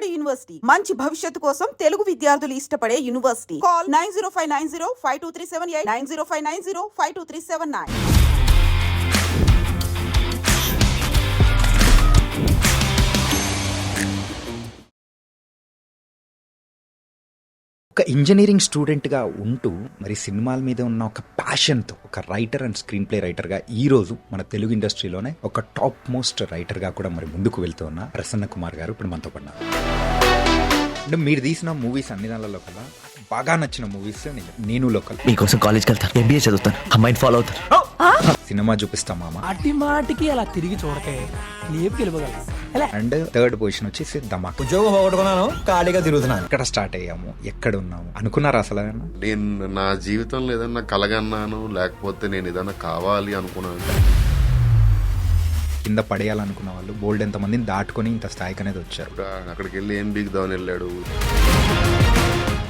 Vijayawada university మంచి భవిష్యత్తు కోసం తెలుగు విద్యార్థులు ఇష్టపడే యూనివర్సిటీ. కాల్ 9059052378 9059052379. ఒక ఇంజనీరింగ్ స్టూడెంట్గా ఉంటూ మరి సినిమాల మీద ఉన్న ఒక ప్యాషన్తో ఒక రైటర్ అండ్ స్క్రీన్ ప్లే రైటర్గా ఈరోజు మన తెలుగు ఇండస్ట్రీలోనే ఒక టాప్ మోస్ట్ రైటర్గా కూడా మరి ముందుకు వెళ్తూ ఉన్న ప్రసన్న కుమార్ గారు ఇప్పుడు మనతో పడినారు. అంటే మీరు తీసిన మూవీస్ అన్ని దానిలో కల్లా బాగా నచ్చిన మూవీస్ నేను లోకల్, మీకోసం కాలేజ్కి వెళ్తాను, ఎంబీఏ చదువుతాను, అమ్మాయిని ఫాలో అవుతాను, సినిమా చూపిస్తాం మామ, అట్టి మాటికి అలా తిరిగి చూడకే లేపు గెలవగలరు. అండ్ థర్డ్ పొజిషన్ వచ్చేసి ధమాక్. ఉద్యోగం పోగొట్టుకున్నాను, ఖాళీగా తిరుగుతున్నాను. ఎక్కడ స్టార్ట్ అయ్యాము, ఎక్కడ ఉన్నాము అనుకున్నారా అసలు? నేను నా జీవితంలో ఏదన్నా కలగన్నాను, లేకపోతే నేను ఏదన్నా కావాలి అనుకున్నాను. కింద పడేయాలనుకున్న వాళ్ళు బోల్డ్ ఎంతమందిని దాటుకొని ఇంత స్థాయికి అనేది వచ్చారు. అక్కడికి వెళ్ళి ఏం బీగుదామని వెళ్ళాడు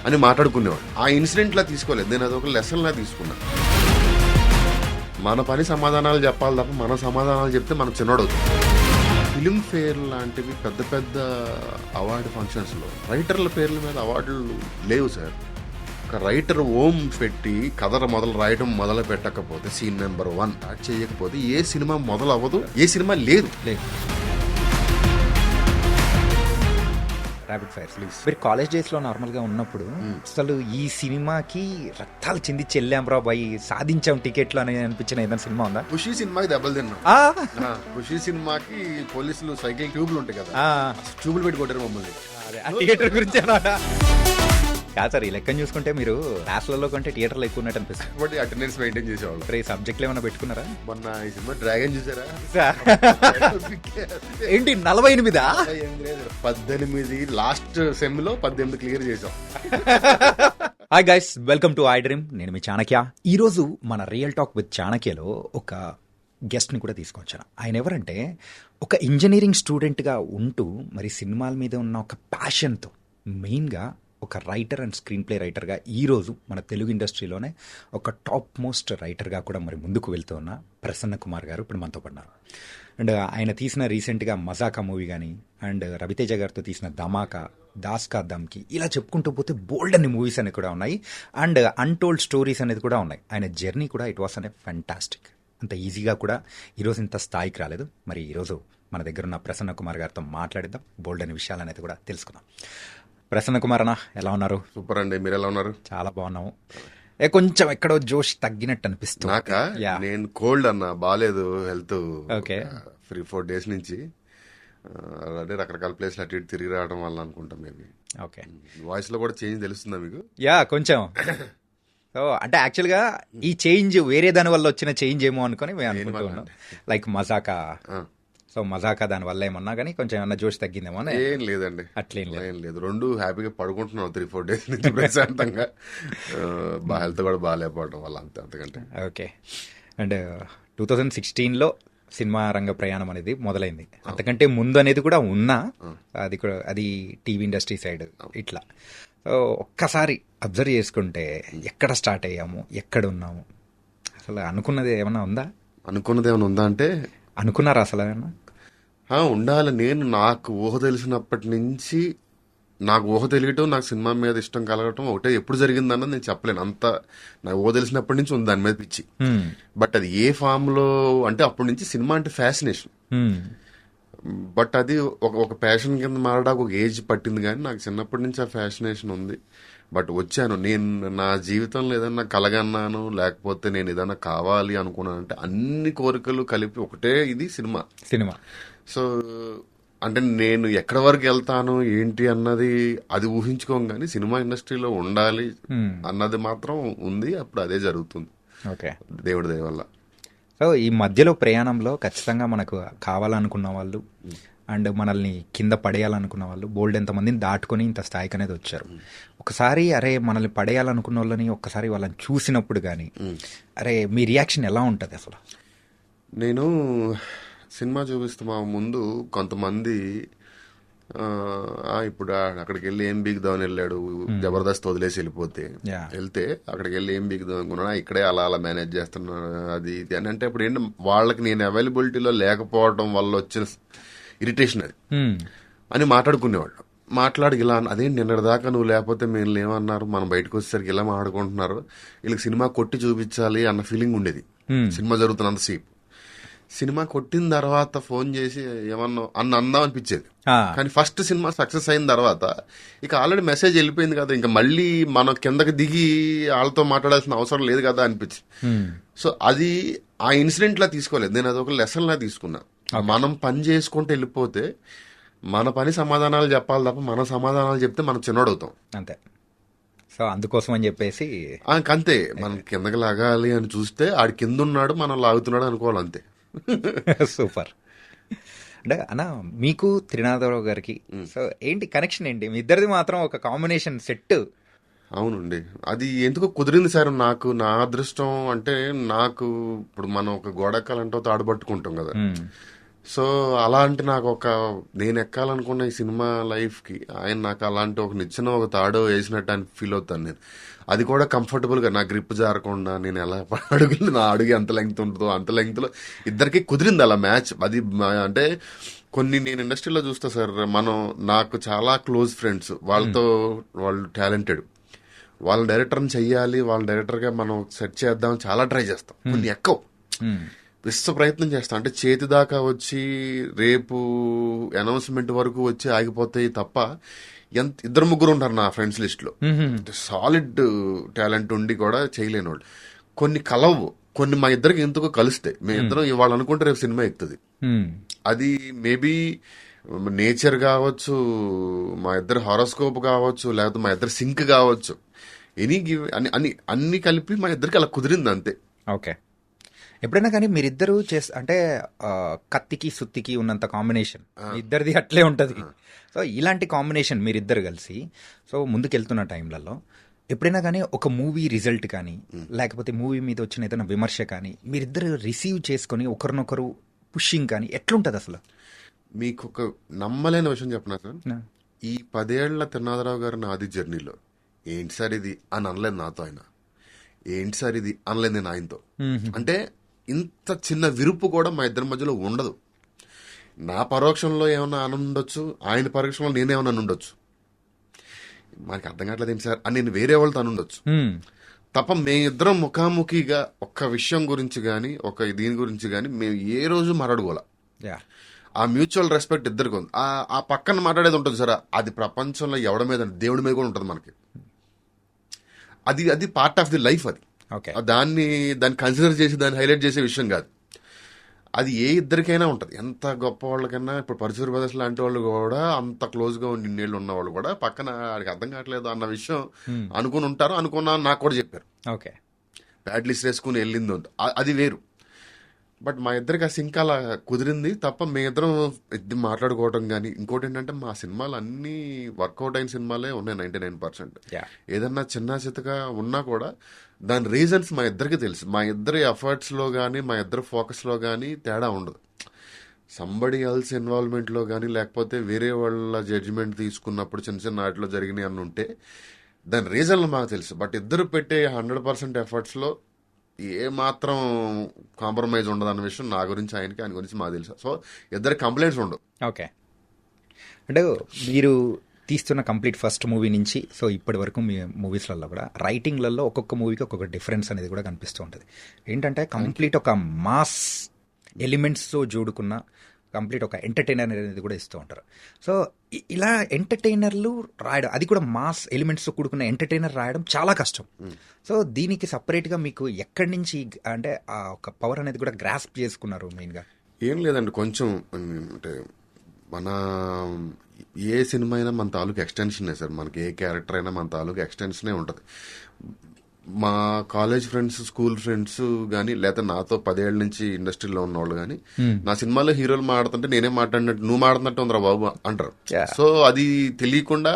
అని మాట్లాడుకునేవాడు. ఆ ఇన్సిడెంట్ లా తీసుకోలేదు, నేను అదొక లెసన్ లా తీసుకున్నాను. మన పని సమాధానాలు చెప్పాలి తప్ప మన సమాధానాలు చెప్తే మనకు చిన్నోడవుతుంది. ఫిలిం ఫేర్ లాంటివి పెద్ద పెద్ద అవార్డు ఫంక్షన్స్లో రైటర్ల పేర్ల మీద అవార్డులు లేవు సార్. ఒక రైటర్ ఓం పెట్టి కథ రాయడం మొదలు పెట్టకపోతే, సీన్ నెంబర్ 1 స్టార్ట్ చేయకపోతే ఏ సినిమా మొదలు అవ్వదు, ఏ సినిమా లేదు. Rapid fire please. మీరు కాలేజ్ డేస్ లో నార్మల్ గా ఉన్నప్పుడు అసలు ఈ సినిమాకి రక్తాలు చింది చెల్లాం రా బాయ్, సాధించాం టికెట్లు అని అనిపించిన ఏదైనా సినిమా ఉందా? ఖుషీ సినిమాకి దెబ్బలు తిన్నాం. ఖుషీ సినిమాకి పోలీసులు సైకిల్ ట్యూబ్లు ఉంటాయి కదా, ట్యూబ్లు పెట్టి కొట్టారు మమ్మల్ని. థియేటర్ గురించి కాదు సార్, ఈ లెక్కను చూసుకుంటే మీరు క్లాస్లలో కంటే థియేటర్లో ఎక్కువ ఉన్నట్టు అనిపిస్తుంది. అటెండెన్స్ మెయింటైన్ చేసేవాళ్ళు. ఈ సబ్జెక్ట్లు ఏమైనా పెట్టుకున్నారా? మొన్న ఈ సినిమా డ్రాగన్ చూసారా? ఏంటి 48? 18 లాస్ట్ సెమ్ లో 18 క్లియర్ చేసాం. Hi guys, welcome to I dream. నేను మీ చాణక్య. ఈరోజు మన రియల్ టాక్ విత్ చాణక్యలో ఒక గెస్ట్ని కూడా తీసుకొచ్చాను. ఆయన ఎవరంటే ఒక ఇంజనీరింగ్ స్టూడెంట్గా ఉంటూ మరి సినిమాల మీద ఉన్న ఒక ప్యాషన్తో మెయిన్గా ఒక రైటర్ అండ్ స్క్రీన్ ప్లే రైటర్గా ఈరోజు మన తెలుగు ఇండస్ట్రీలోనే ఒక టాప్ మోస్ట్ రైటర్గా కూడా మరి ముందుకు వెళ్తూ ఉన్న ప్రసన్న కుమార్ గారు ఇప్పుడు మనతో పడినారు. అండ్ ఆయన తీసిన రీసెంట్గా మజాకా మూవీ కానీ, అండ్ రవితేజ గారితో తీసిన ధమాకా, దాస్ కా దమ్కి, ఇలా చెప్పుకుంటూ పోతే బోల్డ్ అన్ని మూవీస్ అనేవి కూడా ఉన్నాయి. అండ్ అన్టోల్డ్ స్టోరీస్ అనేది కూడా ఉన్నాయి. ఆయన జర్నీ కూడా ఇట్ వాస్ అనే ఫ్యాంటాస్టిక్. అంత ఈజీగా కూడా ఈరోజు ఇంత స్థాయికి రాలేదు. మరి ఈరోజు మన దగ్గర ఉన్న ప్రసన్న కుమార్ గారితో మాట్లాడిద్దాం, బోల్డ్ అనే విషయాలు అనేది కూడా తెలుసుకుందాం. ప్రసన్న కుమార్ అన్న, ఎలా ఉన్నారు? సూపర్ అండి, మీరు ఎలా ఉన్నారు? చాలా బాగున్నాము. కొంచెం ఎక్కడో జోష్ తగ్గినట్టు అనిపిస్తుంది. నాకా? నేను కోల్డ్ అన్న, బాగాలేదు హెల్త్. ఓకే. 3-4 days నుంచి అంటే రకరకాల ప్లేస్లు అటు ఇటు తిరిగి రావడం వల్ల అనుకుంటాం. Maybe okay. వాయిస్ లో కూడా చేంజ్ తెలుస్తుందా మీకు? కొంచెం. సో అంటే యాక్చువల్గా ఈ చేంజ్ వేరే దాని వల్ల వచ్చిన చేంజ్ ఏమో అనుకుని మేము అనుకుంటున్నాం. లైక్ మజాకా. సో మజాకా దాని వల్ల ఏమన్నా కానీ కొంచెం ఏమన్నా జోష్ తగ్గిందేమో? ఏం లేదండి, అట్లేం లేదు. రెండు హ్యాపీగా పడుకుంటున్నాం 3-4 days నుంచి ప్రశాంతంగా. హెల్త్ కూడా బాగాలేకపోవడం వల్ల అంతకంటే. ఓకే. అండ్ 2016లో సినిమా రంగ ప్రయాణం అనేది మొదలైంది. అంతకంటే ముందు అనేది కూడా ఉన్నా, అది టీవీ ఇండస్ట్రీ సైడ్ ఇట్లా. సో ఒక్కసారి అబ్జర్వ్ చేసుకుంటే ఎక్కడ స్టార్ట్ అయ్యాము, ఎక్కడ ఉన్నాము, అసలు అనుకున్నది ఏమన్నా ఉందా? అనుకున్నది ఏమైనా ఉందా అంటే, అనుకున్నారా అసలు ఏమన్నా? ఉండాలి. నేను నాకు ఊహ తెలిసినప్పటి నుంచి, నాకు ఊహ తెలియటం, నాకు సినిమా మీద ఇష్టం కలగటం ఒకటే. ఎప్పుడు జరిగిందన్నది నేను చెప్పలేను. అంత నాకు ఊహ తెలిసినప్పటి నుంచి ఉంది దాని మీద పిచ్చి. బట్ అది ఏ ఫామ్ లో అంటే, అప్పటి నుంచి సినిమా అంటే ఫ్యాసినేషన్. బట్ అది ఒక ప్యాషన్ కింద మారడానికి ఒక ఏజ్ పట్టింది, కానీ నాకు చిన్నప్పటి నుంచి ఆ ఫ్యాసినేషన్ ఉంది. బట్ వచ్చాను. నేను నా జీవితంలో ఏదన్నా కలగన్నాను, లేకపోతే నేను ఏదన్నా కావాలి అనుకున్నాను అంటే, అన్ని కోరికలు కలిపి ఒకటే ఇది సినిమా. సో అంటే నేను ఎక్కడి వరకు వెళ్తాను ఏంటి అన్నది అది ఊహించుకోం, కానీ సినిమా ఇండస్ట్రీలో ఉండాలి అన్నది మాత్రం ఉంది. అప్పుడు అదే జరుగుతుంది. ఓకే, దేవుడి దయ వల్ల. సో ఈ మధ్యలో ప్రయాణంలో ఖచ్చితంగా మనకు కావాలనుకున్న వాళ్ళు అండ్ మనల్ని కింద పడేయాలనుకున్న వాళ్ళు బోల్డ్ ఎంతమందిని దాటుకొని ఇంత స్థాయికి అనేది వచ్చారు. ఒకసారి అరే మనల్ని పడేయాలనుకున్న వాళ్ళని ఒక్కసారి వాళ్ళని చూసినప్పుడు కానీ అరే మీ రియాక్షన్ ఎలా ఉంటుంది అసలు? నేను సినిమా చూపిస్తున్నా ముందు కొంతమంది ఇప్పుడు అక్కడికి వెళ్ళి ఏం బీగుదామని వెళ్ళాడు, జబర్దస్త్ వదిలేసి వెళ్తే అక్కడికి వెళ్ళి ఏం బీగుదాం అనుకున్నా, ఇక్కడే అలా మేనేజ్ చేస్తున్నాను అది ఇది అని అంటే, ఇప్పుడు ఏంటి వాళ్ళకి నేను అవైలబిలిటీలో లేకపోవడం వల్ల వచ్చిన ఇరిటేషన్ అది అని మాట్లాడుకునేవాళ్ళు. మాట్లాడి ఇలా అదేంటి నిన్నటిదాకా నువ్వు లేకపోతే మేము లేమన్నారు, మనం బయటకు వచ్చేసరికి ఇలా మాట్లాడుకుంటున్నారు, వీళ్ళకి సినిమా కొట్టి చూపించాలి అన్న ఫీలింగ్ ఉండేది. సినిమా జరుగుతున్నంతసేపు సినిమా కొట్టిన తర్వాత ఫోన్ చేసి ఏమన్నా అందాం అనిపించేది. కానీ ఫస్ట్ సినిమా సక్సెస్ అయిన తర్వాత ఇక ఆల్రెడీ మెసేజ్ వెళ్ళిపోయింది కదా, ఇంకా మళ్ళీ మనం కిందకి దిగి వాళ్ళతో మాట్లాడాల్సిన అవసరం లేదు కదా అనిపించింది. సో అది ఆ ఇన్సిడెంట్ లా తీసుకోలేదు, నేను అదొక లెసన్ లా తీసుకున్నా. మనం పని చేసుకుంటూ వెళ్ళిపోతే మన పని సమాధానాలు చెప్పాలి తప్ప మన సమాధానాలు చెప్తే మనం చిన్నోడవుతాం అంతే. సో అందుకోసం అని చెప్పేసి అంతే, మనం కిందకి లాగాలి అని చూస్తే ఆడి కింద ఉన్నాడు మనం లాగుతున్నాడు అనుకోవాలి అంతే. సూపర్. అంటే అన్న మీకు త్రినాథరావు గారికి సో ఏంటి కనెక్షన్ ఏంటి మీ ఇద్దరిది? మాత్రం ఒక కాంబినేషన్ సెట్. అవునండి, అది ఎందుకో కుదిరింది సార్. నాకు నా అదృష్టం అంటే, నాకు ఇప్పుడు మనం ఒక గోడెక్కాలంటే తాడుపట్టుకుంటాం కదా, సో అలాంటి నాకు ఒక నేను ఎక్కాలనుకున్న ఈ సినిమా లైఫ్ కి ఆయన నాకు అలాంటి ఒక నిచ్చెన ఒక తాడో వేసినట్టు అని ఫీల్ అవుతాను నేను. అది కూడా కంఫర్టబుల్ గా, నా గ్రిప్ జారకుండా నేను ఎలా అడుగులు నా అడుగు ఎంత లెంగ్త్ ఉంటుందో అంత లెంగ్త్ లో ఇద్దరికి కుదిరింది అలా మ్యాచ్. అది అంటే కొన్ని నేను ఇండస్ట్రీలో చూస్తా సార్, మనం నాకు చాలా క్లోజ్ ఫ్రెండ్స్, వాళ్ళతో వాళ్ళు టాలెంటెడ్, వాళ్ళ డైరెక్టర్ని చెయ్యాలి, వాళ్ళ డైరెక్టర్గా మనం సెట్ చేద్దాం చాలా ట్రై చేస్తాం, కొన్ని ఎక్కవు విశ్వ ప్రయత్నం చేస్తాం. అంటే చేతి దాకా వచ్చి రేపు అనౌన్స్మెంట్ వరకు వచ్చి ఆగిపోతాయి తప్ప ఇద్దరు ముగ్గురు ఉంటారు నా ఫ్రెండ్స్ లిస్ట్ లో సాలిడ్ టాలెంట్ ఉండి కూడా చేయలేని వాళ్ళు. కొన్ని కలవు, కొన్ని మా ఇద్దరికి ఎందుకు కలుస్తాయి, మేము ఇద్దరం ఇవాళ అనుకుంటే రేపు సినిమా ఎక్కుతుంది. అది మేబీ నేచర్ కావచ్చు, మా ఇద్దరు హారోస్కోప్ కావచ్చు, లేకపోతే మా ఇద్దరు సింక్ కావచ్చు, అన్ని కలిపి మా ఇద్దరికి అలా కుదిరింది అంతే. ఓకే. ఎప్పుడైనా కానీ మీరిద్దరు అంటే కత్తికి సుత్తికి ఉన్నంత కాంబినేషన్ ఇద్దరిది అట్లే ఉంటుంది. సో ఇలాంటి కాంబినేషన్ మీరిద్దరు కలిసి సో ముందుకెళ్తున్న టైంలలో ఎప్పుడైనా కానీ ఒక మూవీ రిజల్ట్ కానీ లేకపోతే మూవీ మీద వచ్చిన ఏదైనా విమర్శ కానీ మీరిద్దరు రిసీవ్ చేసుకుని ఒకరినొకరు పుషింగ్ కానీ ఎట్లుంటది అసలు? మీకు ఒక నమ్మలేని విషయం చెప్పనా సార్, ఈ 10 ఏళ్ల త్రినాథరావు గారు నాది జర్నీలో ఏంటి సార్ ఇది అని అనలేదు నాతో ఆయన, ఏంటి సార్ ఇది అనలేదు నేను ఆయనతో. అంటే ఇంత చిన్న విరుపు కూడా మా ఇద్దరి మధ్యలో ఉండదు. నా పరోక్షంలో ఏమన్నా అనుండొచ్చు, ఆయన పరోక్షంలో నేనేమన్నా అనుండొచ్చు, మనకి అర్థం కావట్లేదు ఏంటి సార్ అని నేను వేరే వాళ్ళతో అనుండొచ్చు తప్ప మేమిద్దరం ముఖాముఖిగా ఒక్క విషయం గురించి కానీ ఒక దీని గురించి కానీ మేము ఏ రోజు మాట్లాడుకోవాలా. ఆ మ్యూచువల్ రెస్పెక్ట్ ఇద్దరికి ఉంది. ఆ పక్కన మాట్లాడేది ఉంటుంది సార్, అది ప్రపంచంలో ఎవడ మీద దేవుడి మీద కూడా ఉంటుంది మనకి. అది పార్ట్ ఆఫ్ ది లైఫ్. అది దాన్ని కన్సిడర్ చేసి దాన్ని హైలైట్ చేసే విషయం కాదు. అది ఏ ఇద్దరికైనా ఉంటుంది, ఎంత గొప్ప వాళ్ళకైనా. ఇప్పుడు పరశుర బ్రదర్స్ లాంటి వాళ్ళు కూడా అంత క్లోజ్ గా ఉండి ఇన్నేళ్ళు ఉన్న వాళ్ళు కూడా పక్కన వాడికి అర్థం కావట్లేదు అన్న విషయం అనుకుని ఉంటారు. అనుకున్నా నాకు కూడా చెప్పారు, ప్యాడ్ లిస్ట్ వేసుకుని వెళ్ళింది అది వేరు. బట్ మా ఇద్దరికి ఆ సింక్ అలా కుదిరింది తప్ప మేమిద్దరం మాట్లాడుకోవటం కానీ. ఇంకోటి ఏంటంటే మా సినిమాలు అన్ని వర్కౌట్ అయిన సినిమాలే ఉన్నాయి 99%. ఏదన్నా చిన్న చితగా ఉన్నా కూడా దాని రీజన్స్ మా ఇద్దరికి తెలుసు. మా ఇద్దరి ఎఫర్ట్స్ లో కానీ మా ఇద్దరి ఫోకస్ లో కానీ తేడా ఉండదు. సంబడి ఎల్స్ ఇన్వాల్వ్మెంట్ లో కానీ లేకపోతే వేరే వాళ్ళ జడ్జిమెంట్ తీసుకున్నప్పుడు చిన్న చిన్న వాటిలో జరిగినాయి అని ఉంటే దాని రీజన్లు మాకు తెలుసు. బట్ ఇద్దరు పెట్టే 100% ఎఫర్ట్స్ లో ఏ మాత్రం కాంప్రమైజ్ ఉండదు అన్న విషయం నా గురించి ఆయనకి, ఆయన గురించి మాకు తెలుసు. సో ఇద్దరు కంప్లైంట్స్ ఉండవు. ఓకే. అంటే మీరు తీస్తున్న కంప్లీట్ ఫస్ట్ మూవీ నుంచి సో ఇప్పటి వరకు మీ మూవీస్లలో కూడా రైటింగ్లలో ఒక్కొక్క మూవీకి ఒక్కొక్క డిఫరెన్స్ అనేది కూడా కనిపిస్తూ ఉంటుంది. ఏంటంటే కంప్లీట్ ఒక మాస్ ఎలిమెంట్స్తో జోడుకున్న కంప్లీట్ ఒక ఎంటర్టైనర్ అనేది కూడా ఇస్తూ ఉంటారు. సో ఇలా ఎంటర్టైనర్లు రాయడం, అది కూడా మాస్ ఎలిమెంట్స్తో కూడుకున్న ఎంటర్టైనర్ రాయడం చాలా కష్టం. సో దీనికి సపరేట్గా మీకు ఎక్కడి నుంచి అంటే ఆ ఒక పవర్ అనేది కూడా గ్రాస్ప్ చేసుకున్నారు? మెయిన్గా ఏం లేదండి, కొంచెం అంటే మన ఏ సినిమా అయినా మన తాలూకు ఎక్స్టెన్షనే సార్. మనకి ఏ క్యారెక్టర్ అయినా మన తాలూకు ఎక్స్టెన్షనే ఉంటుంది. మా కాలేజ్ ఫ్రెండ్స్, స్కూల్ ఫ్రెండ్స్ కానీ లేకపోతే నాతో 10 ఏళ్ల నుంచి ఇండస్ట్రీలో ఉన్నవాళ్ళు కానీ నా సినిమాలో హీరోలు మాడుతుంటే నేనే మాట్లాడినట్టు నువ్వు మాడుతున్నట్టు ఉందిరా బాబు అంటారు. సో అది తెలియకుండా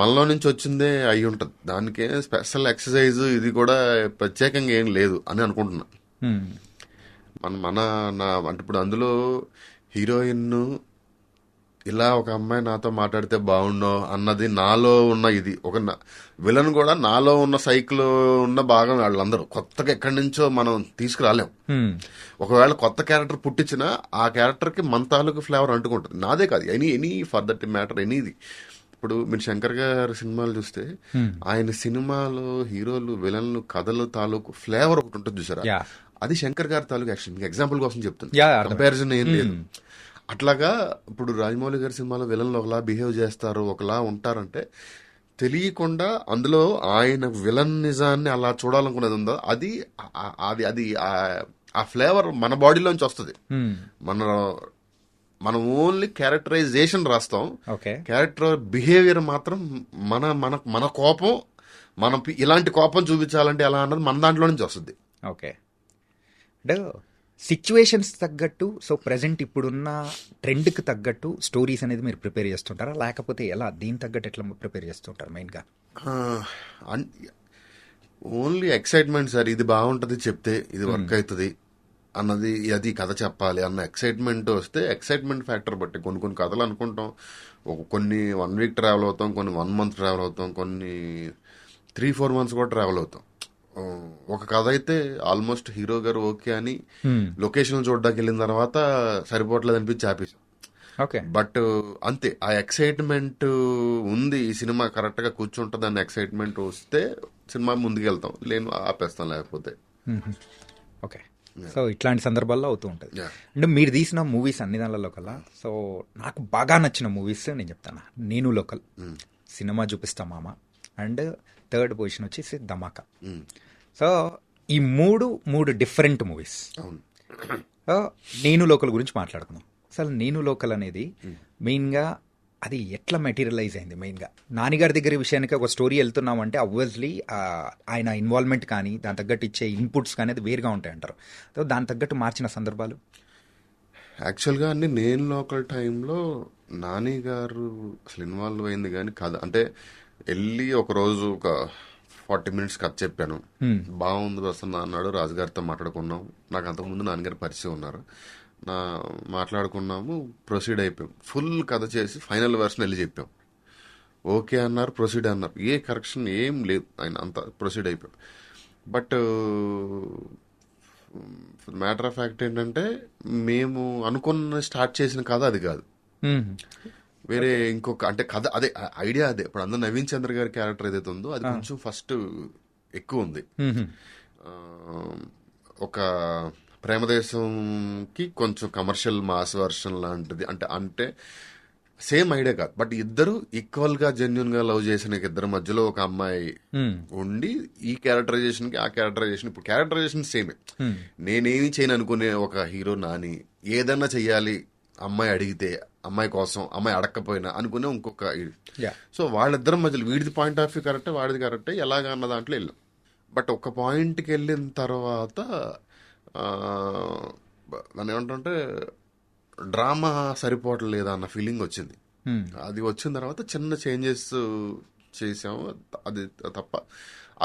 మనలో నుంచి వచ్చిందే అయి ఉంటుంది. దానికే స్పెషల్ ఎక్సర్సైజ్ ఇది కూడా ప్రత్యేకంగా ఏం లేదు అని అనుకుంటున్నా. అంటే ఇప్పుడు అందులో హీరోయిన్ ఇలా ఒక అమ్మాయి నాతో మాట్లాడితే బాగుండో అన్నది నాలో ఉన్న ఇది. ఒక విలన్ కూడా నాలో ఉన్న సైకిల్ ఉన్న భాగం వాళ్ళందరూ కొత్తగా ఎక్కడి నుంచో మనం తీసుకురాలేం. ఒకవేళ కొత్త క్యారెక్టర్ పుట్టించినా ఆ క్యారెక్టర్కి మన తాలూకు ఫ్లేవర్ అంటుకుంటుంది. నాదే కాదు, ఎనీ ఫర్ దట్ మ్యాటర్ ఎనీది. ఇప్పుడు మీరు శంకర్ గారి సినిమాలు చూస్తే ఆయన సినిమాలో హీరోలు విలన్లు కథలు తాలూకు ఫ్లేవర్ ఒకటి ఉంటుంది చూసారా, Yeah. అది శంకర్ గారి తాలూకు యాక్షన్. మీకు ఎగ్జాంపుల్ కోసం చెప్తాను, Yeah, అర్థమైంది. కంపారిజన్ ఏం లేదు. అట్లాగా ఇప్పుడు రాజమౌళి గారి సినిమాలో విలన్లు ఒకలా బిహేవ్ చేస్తారు, ఒకలా ఉంటారంటే తెలియకుండా అందులో ఆయన విలన్ నిజాన్ని అలా చూడాలనుకునేది ఉందో అది అది అది ఆ ఫ్లేవర్ మన బాడీలోంచి వస్తుంది. మనం ఓన్లీ క్యారెక్టరైజేషన్ రాస్తాం, ఓకే. క్యారెక్టర్ బిహేవియర్ మాత్రం మన మన మన కోపం, మనం ఇలాంటి కోపం చూపించాలంటే ఎలా అన్నది మన దాంట్లో నుంచి వస్తుంది. ఓకే. అంటే సిచ్యువేషన్స్ తగ్గట్టు, సో ప్రజెంట్ ఇప్పుడున్న ట్రెండ్కి తగ్గట్టు స్టోరీస్ అనేది మీరు ప్రిపేర్ చేస్తుంటారా, లేకపోతే ఎలా దీని తగ్గట్టు ఎట్లా ప్రిపేర్ చేస్తుంటారు మెయిన్గా? ఓన్లీ ఎక్సైట్మెంట్ సార్, ఇది బాగుంటది చెప్తే ఇది వర్క్ అవుతుంది అన్నది, అది కథ చెప్పాలి అన్న ఎక్సైట్మెంట్ వస్తే ఎక్సైట్మెంట్ ఫ్యాక్టర్ బట్టి కొన్ని కొన్ని కథలు అనుకుంటాం, కొన్ని 1 వీక్ ట్రావెల్ అవుతాం, కొన్ని 1 మంత్ ట్రావెల్ అవుతాం, కొన్ని 3-4 మంత్స్ కూడా ట్రావెల్ అవుతాం. ఒక కథ అయితే ఆల్మోస్ట్ హీరో గారు ఓకే అని లొకేషన్ చూడడానికి వెళ్ళిన తర్వాత సరిపోవట్లేదు అనిపించి ఆపేసాం. ఓకే. బట్ అంతే, ఆ ఎక్సైట్మెంట్ ఉంది, ఈ సినిమా కరెక్ట్ గా కూర్చుంటుంది అన్న ఎక్సైట్మెంట్ వస్తే సినిమా ముందుకెళ్తాం, లేని ఆపేస్తాం లేకపోతే. ఓకే. సో ఇట్లాంటి సందర్భాల్లో అవుతూ ఉంటుంది. Yeah. అంటే మీరు తీసిన మూవీస్ అన్ని దానిలో కల్లా సో నాకు బాగా నచ్చిన మూవీస్ నేను చెప్తాను. నేను లోకల్, సినిమా చూపిస్తా మామ, అండ్ థర్డ్ పొజిషన్ వచ్చేసి ధమాకా. సో ఈ మూడు డిఫరెంట్ మూవీస్. అవును. సో నేను లోకల్ గురించి మాట్లాడుకుందాం. అసలు నేను లోకల్ అనేది మెయిన్గా అది ఎట్లా మెటీరియలైజ్ అయింది? మెయిన్గా నానిగారి దగ్గర విషయానికి ఒక స్టోరీ వెళ్తున్నామంటే అబ్వియస్లీ ఆయన ఇన్వాల్వ్మెంట్ కానీ దాని తగ్గట్టు ఇచ్చే ఇన్పుట్స్ కానీ అది వేరుగా ఉంటాయి అంటారు. సో దాని తగ్గట్టు మార్చిన సందర్భాలు? యాక్చువల్గా అన్ని నేను లోకల్ టైంలో నాని గారు అసలు ఇన్వాల్వ్ అయింది కానీ కథ అంటే వెళ్ళి ఒకరోజు ఒక 40 minutes కథ చెప్పాను, బాగుంది వస్తున్నా అన్నాడు. రాజుగారితో మాట్లాడుకున్నాం, నాకు అంతకుముందు నాన్నగారు పరిచయం ఉన్నారు, మాట్లాడుకున్నాము, ప్రొసీడ్ అయిపోయాం. ఫుల్ కథ చేసి ఫైనల్ వెర్షన్ వెళ్ళి చెప్పాం. ఓకే అన్నారు, ప్రొసీడ్ అన్నారు, ఏ కరెక్షన్ ఏం లేదు, ఆయన అంతా ప్రొసీడ్ అయిపోయాం. బట్ మ్యాటర్ ఆఫ్ ఫ్యాక్ట్ ఏంటంటే మేము అనుకున్న స్టార్ట్ చేసిన కథ అది కాదు, వేరే ఇంకొక అంటే కథ అదే ఐడియా అదే. ఇప్పుడు అందరూ నవీన్ చంద్ర గారి క్యారెక్టర్ ఏదైతే ఉందో అది కొంచెం ఫస్ట్ ఎక్కువ ఉంది. ఒక ప్రేమదేశంకి కొంచెం కమర్షియల్ మాస్ వర్షన్ లాంటిది, అంటే సేమ్ ఐడియా కాదు, బట్ ఇద్దరు ఈక్వల్ గా జెన్యున్ గా లవ్ చేసిన ఇద్దరి మధ్యలో ఒక అమ్మాయి ఉండి ఈ క్యారెక్టరైజేషన్ కి ఆ క్యారెక్టరైజేషన్, ఇప్పుడు క్యారెక్టరైజేషన్ సేమే, నేనేమి చేయను అనుకునే ఒక హీరో నాని ఏదన్నా చెయ్యాలి అమ్మాయి అడిగితే, అమ్మాయి కోసం అమ్మాయి అడగకపోయినా అనుకునే ఇంకొక. సో వాళ్ళిద్దరి మధ్యలో వీడిది పాయింట్ ఆఫ్ వ్యూ కరెక్టే, వాడిది కరెక్టే, ఎలాగా అన్న దాంట్లో వెళ్ళాం. బట్ ఒక పాయింట్కి వెళ్ళిన తర్వాత దాన్ని ఏమంటే డ్రామా సరిపోవట్లేదు అన్న ఫీలింగ్ వచ్చింది. అది వచ్చిన తర్వాత చిన్న చేంజెస్ చేసాము, అది తప్ప